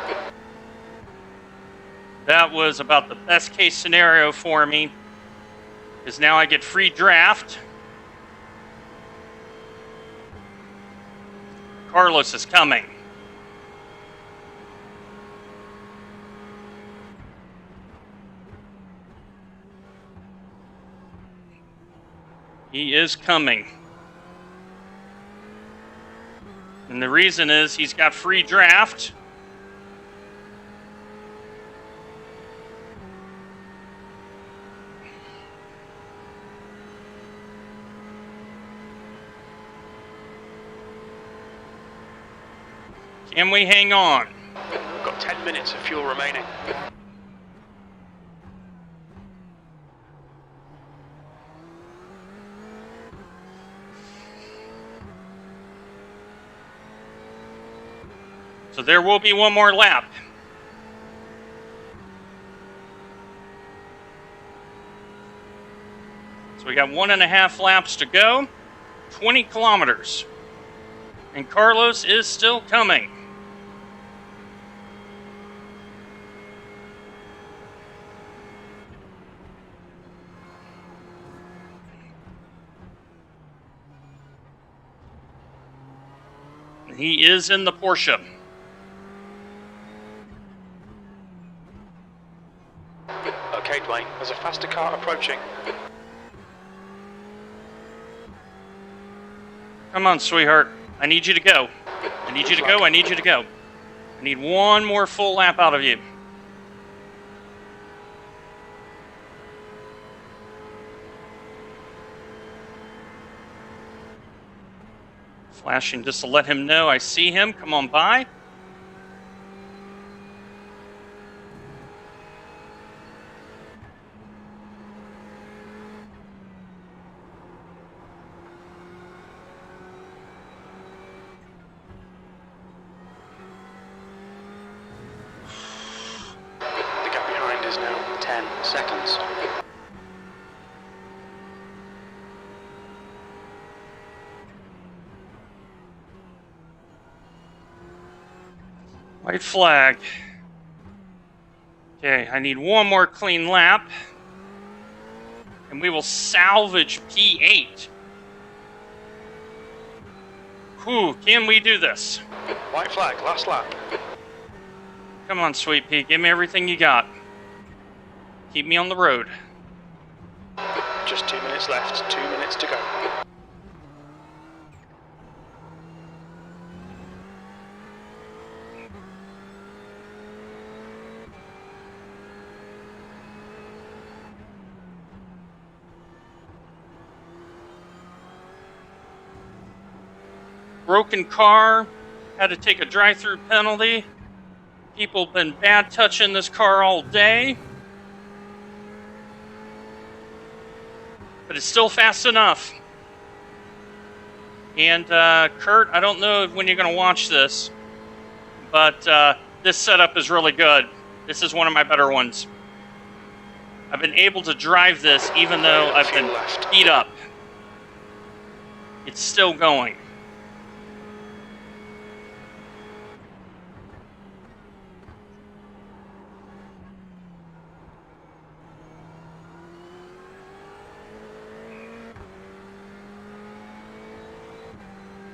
That was about the best case scenario for me, because now I get free draft. Carlos is coming. He is coming. And the reason is he's got free draft. Can we hang on? We've got 10 minutes of fuel remaining. So there will be one more lap. So we got 1.5 laps to go, 20 kilometers. And Carlos is still coming. He is in the Porsche. Okay, Dwayne, there's a faster car approaching. Come on, sweetheart. I need you to go. I need you to go. I need you to go. I need one more full lap out of you. Flashing just to let him know I see him. Come on by. The gap behind is now 10 seconds. White flag. Okay, I need one more clean lap. And we will salvage P8. Whew, can we do this? White flag, last lap. Come on, Sweet Pea, give me everything you got. Keep me on the road. Just 2 minutes left, 2 minutes to go. Broken car, had to take a drive-through penalty. People have been bad touching this car all day. But it's still fast enough. And Kurt, I don't know when you're going to watch this, but this setup is really good. This is one of my better ones. I've been able to drive this even though I've been beat up. It's still going.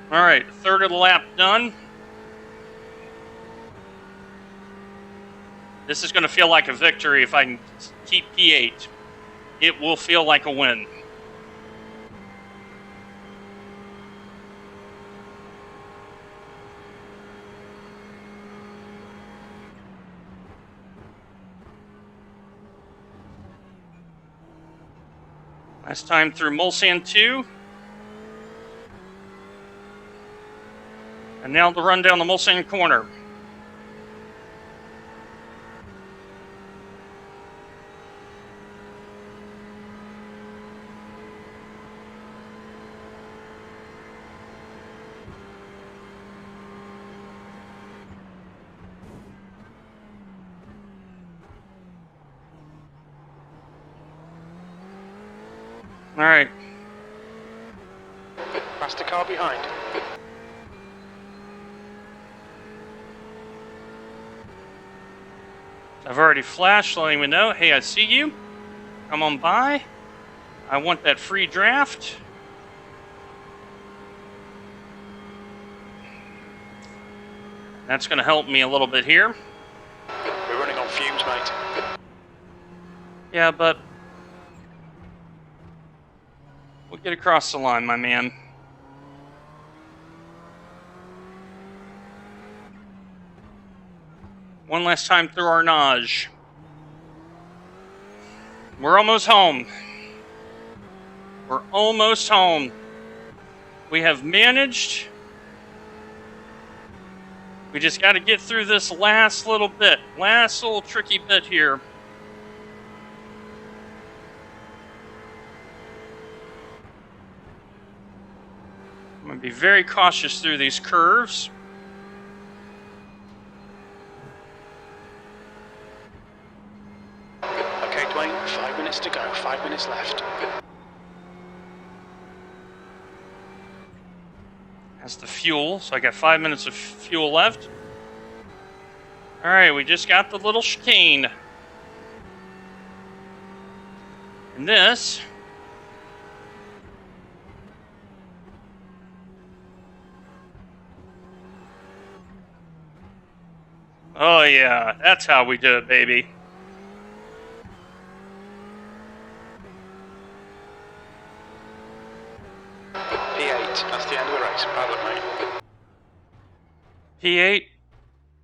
All right, third of the lap done. This is going to feel like a victory if I can keep P8. It will feel like a win. Last time through Mulsanne 2. And now the run down the Mulsanne corner. All right. Past the car behind. I've already flashed, letting me know, hey, I see you. Come on by. I want that free draft. That's going to help me a little bit here. We're running on fumes, mate. Yeah, but we'll get across the line, my man. One last time through Arnage. We're almost home. We're almost home. We have managed. We just got to get through this last little bit, last little tricky bit here. I'm going to be very cautious through these curves. Okay, Dwayne, 5 minutes to go, 5 minutes left. That's the fuel, so I got 5 minutes of fuel left. All right, we just got the little chicane. And this oh yeah, that's how we do it, baby. P8, that's the end of the race. Bad luck, mate. P8,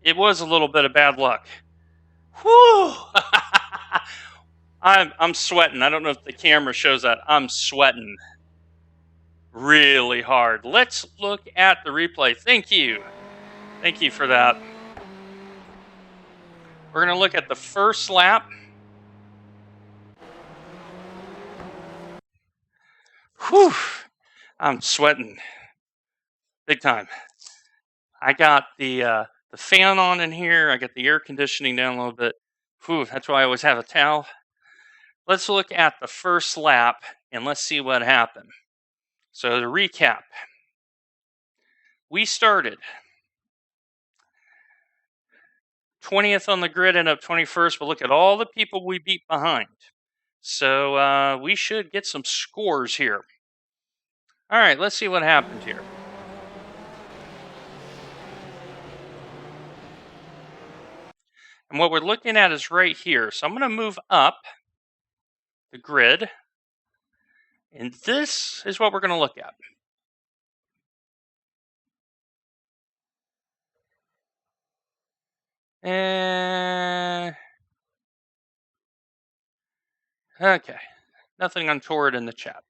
it was a little bit of bad luck. Whew! I'm sweating. I don't know if the camera shows that. I'm sweating really hard. Let's look at the replay. Thank you. Thank you for that. We're going to look at the first lap. Whew! I'm sweating big time. I got the fan on in here. I got the air conditioning down a little bit. Whew, that's why I always have a towel. Let's look at the first lap and let's see what happened. So to recap, we started 20th on the grid, ended up 21st, but look at all the people we beat behind. So we should get some scores here. All right, let's see what happened here. And what we're looking at is right here. So I'm going to move up the grid. And this is what we're going to look at. And okay, nothing untoward in the chat.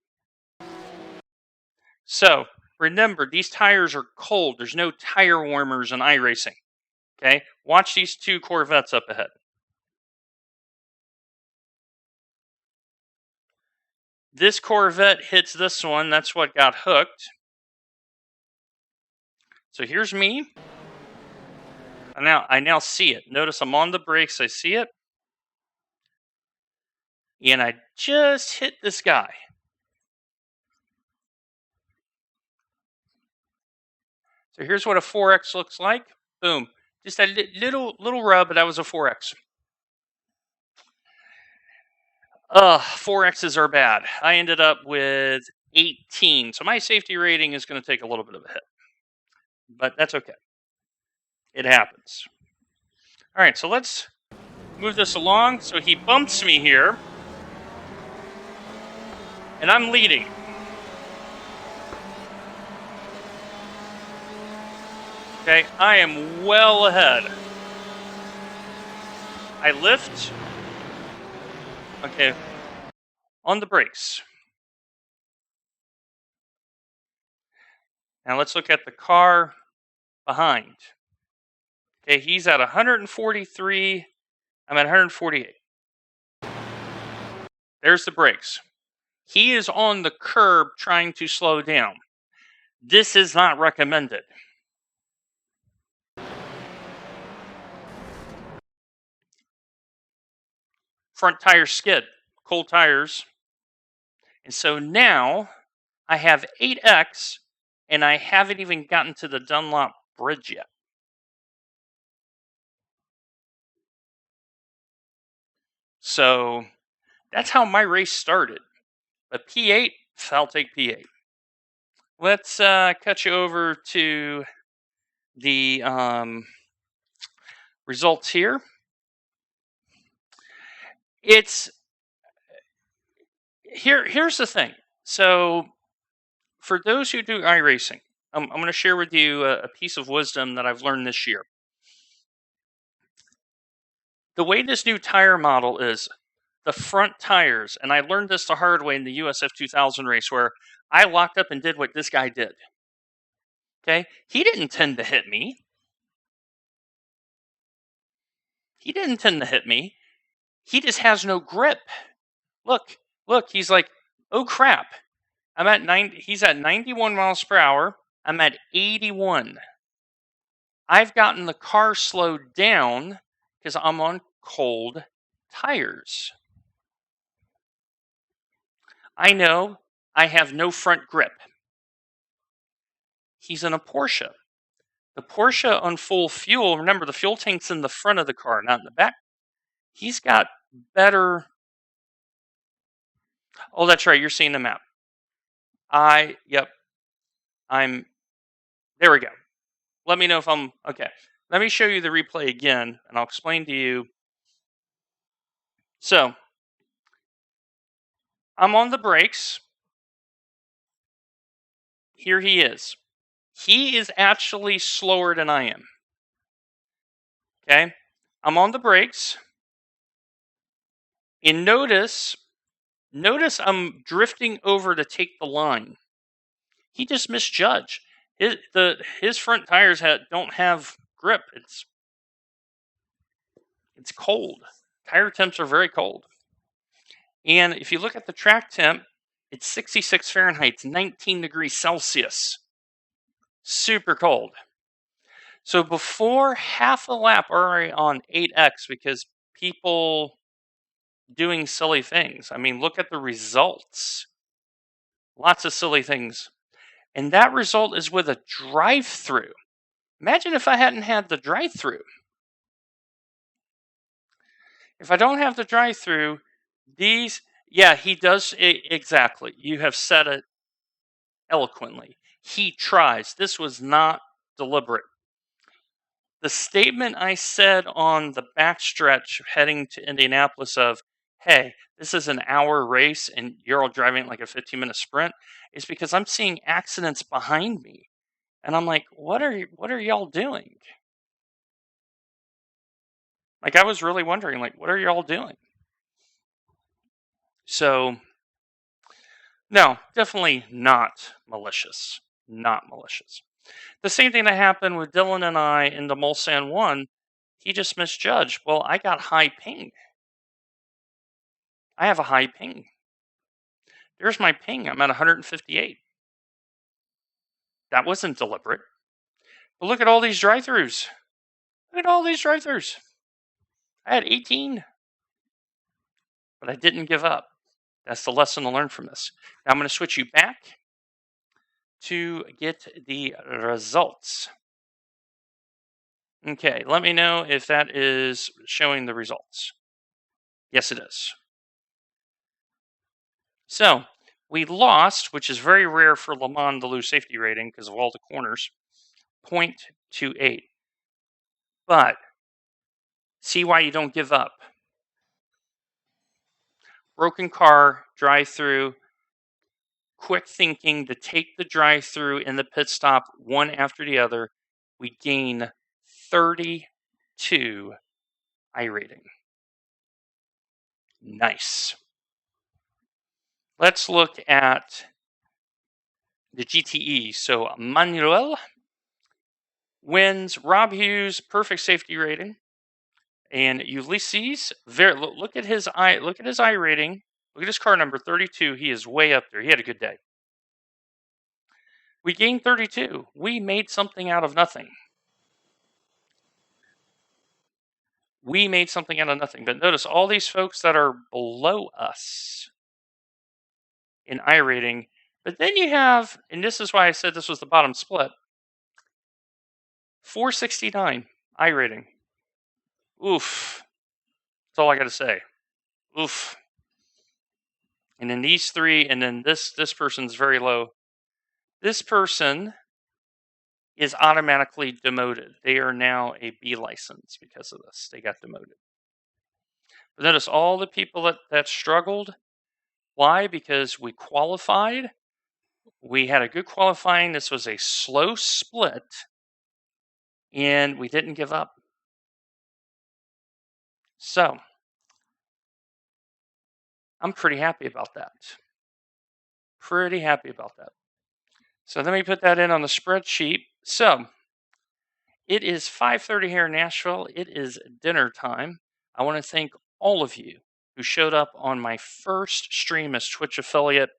So remember, these tires are cold. There's no tire warmers in iRacing. Okay, watch these two Corvettes up ahead. This Corvette hits this one. That's what got hooked. So here's me. I now see it. Notice I'm on the brakes. I see it. And I just hit this guy. So here's what a 4X looks like. Boom. Just a little rub, but that was a 4X. 4Xs are bad. I ended up with 18. So my safety rating is going to take a little bit of a hit. but that's okay. It happens. All right, so let's move this along. So he bumps me here, and I'm leading. Okay, I am well ahead. I lift. Okay, on the brakes. Now let's look at the car behind. Okay, he's at 143. I'm at 148. There's the brakes. He is on the curb trying to slow down. This is not recommended. Front tire skid, cold tires. And so now I have 8X and I haven't even gotten to the Dunlop Bridge yet. So that's how my race started. But P8, I'll take P8. Let's cut you over to the results here. Here's the thing. So for those who do iRacing, I'm going to share with you a piece of wisdom that I've learned this year. The way this new tire model is, the front tires, and I learned this the hard way in the USF 2000 race where I locked up and did what this guy did. Okay? He didn't intend to hit me. He just has no grip. Look, he's like, oh crap. He's at 91 miles per hour. I'm at 81. I've gotten the car slowed down because I'm on cold tires. I know I have no front grip. He's in a Porsche. The Porsche on full fuel, remember the fuel tank's in the front of the car, not in the back. He's got better... Oh, that's right, you're seeing the map. There we go. Let me know if I'm... Okay, let me show you the replay again, and I'll explain to you. So, I'm on the brakes. Here he is. He is actually slower than I am. Okay? I'm on the brakes. And notice I'm drifting over to take the line. He just misjudged. His front tires don't have grip. It's cold. Tire temps are very cold. And if you look at the track temp, it's 66 Fahrenheit, 19 degrees Celsius. Super cold. So before half a lap already on 8X because people doing silly things. I mean, look at the results. Lots of silly things. And that result is with a drive-through. Imagine if I hadn't had the drive-through. If I don't have the drive-through, he does exactly. You have said it eloquently. He tries. This was not deliberate. The statement I said on the backstretch heading to Indianapolis of, hey, this is an hour race and you're all driving like a 15-minute sprint, is because I'm seeing accidents behind me. And I'm like, what are y'all doing? Like, I was really wondering, like, what are y'all doing? So, no, definitely not malicious. Not malicious. The same thing that happened with Dylan and I in the Mulsanne 1, he just misjudged. Well, I got high ping. I have a high ping. There's my ping. I'm at 158. That wasn't deliberate. But look at all these drive-thrus. Look at all these drive-thrus. I had 18. But I didn't give up. That's the lesson to learn from this. Now I'm going to switch you back to get the results. Okay, let me know if that is showing the results. Yes, it is. So, we lost, which is very rare for Le Mans to lose safety rating because of all the corners. 0.28. But see why you don't give up. Broken car, drive-through, quick thinking to take the drive-through and the pit stop one after the other. We gain 32 iRating. Nice. Let's look at the GTE. So Manuel wins. Rob Hughes, perfect safety rating, and Ulysses. Look at his iRating. Look at his car number 32. He is way up there. He had a good day. We gained 32. We made something out of nothing. But notice all these folks that are below us in iRating. But then you have, and this is why I said this was the bottom split, 469 iRating. Oof. That's all I got to say. Oof. And then these three, and then this person's very low. This person is automatically demoted. They are now a B license because of this. They got demoted. But notice all the people that struggled. Why? Because we qualified. We had a good qualifying. This was a slow split. And we didn't give up. So, I'm pretty happy about that. So let me put that in on the spreadsheet. So, it is 5:30 here in Nashville. It is dinner time. I want to thank all of you who showed up on my first stream as Twitch affiliate.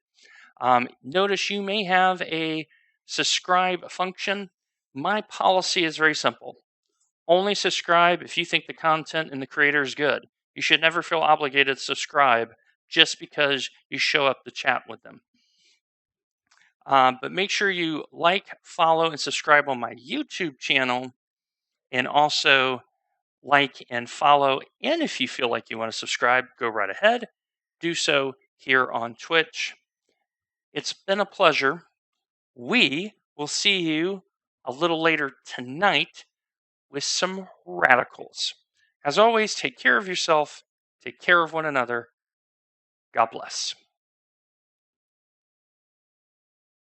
Notice you may have a subscribe function. My policy is very simple. Only subscribe if you think the content and the creator is good. You should never feel obligated to subscribe just because you show up to chat with them. But make sure you like, follow, and subscribe on my YouTube channel, and also like and follow. And if you feel like you want to subscribe, go right ahead. Do so here on Twitch. It's been a pleasure. We will see you a little later tonight with some radicals. As always, take care of yourself, take care of one another. God bless.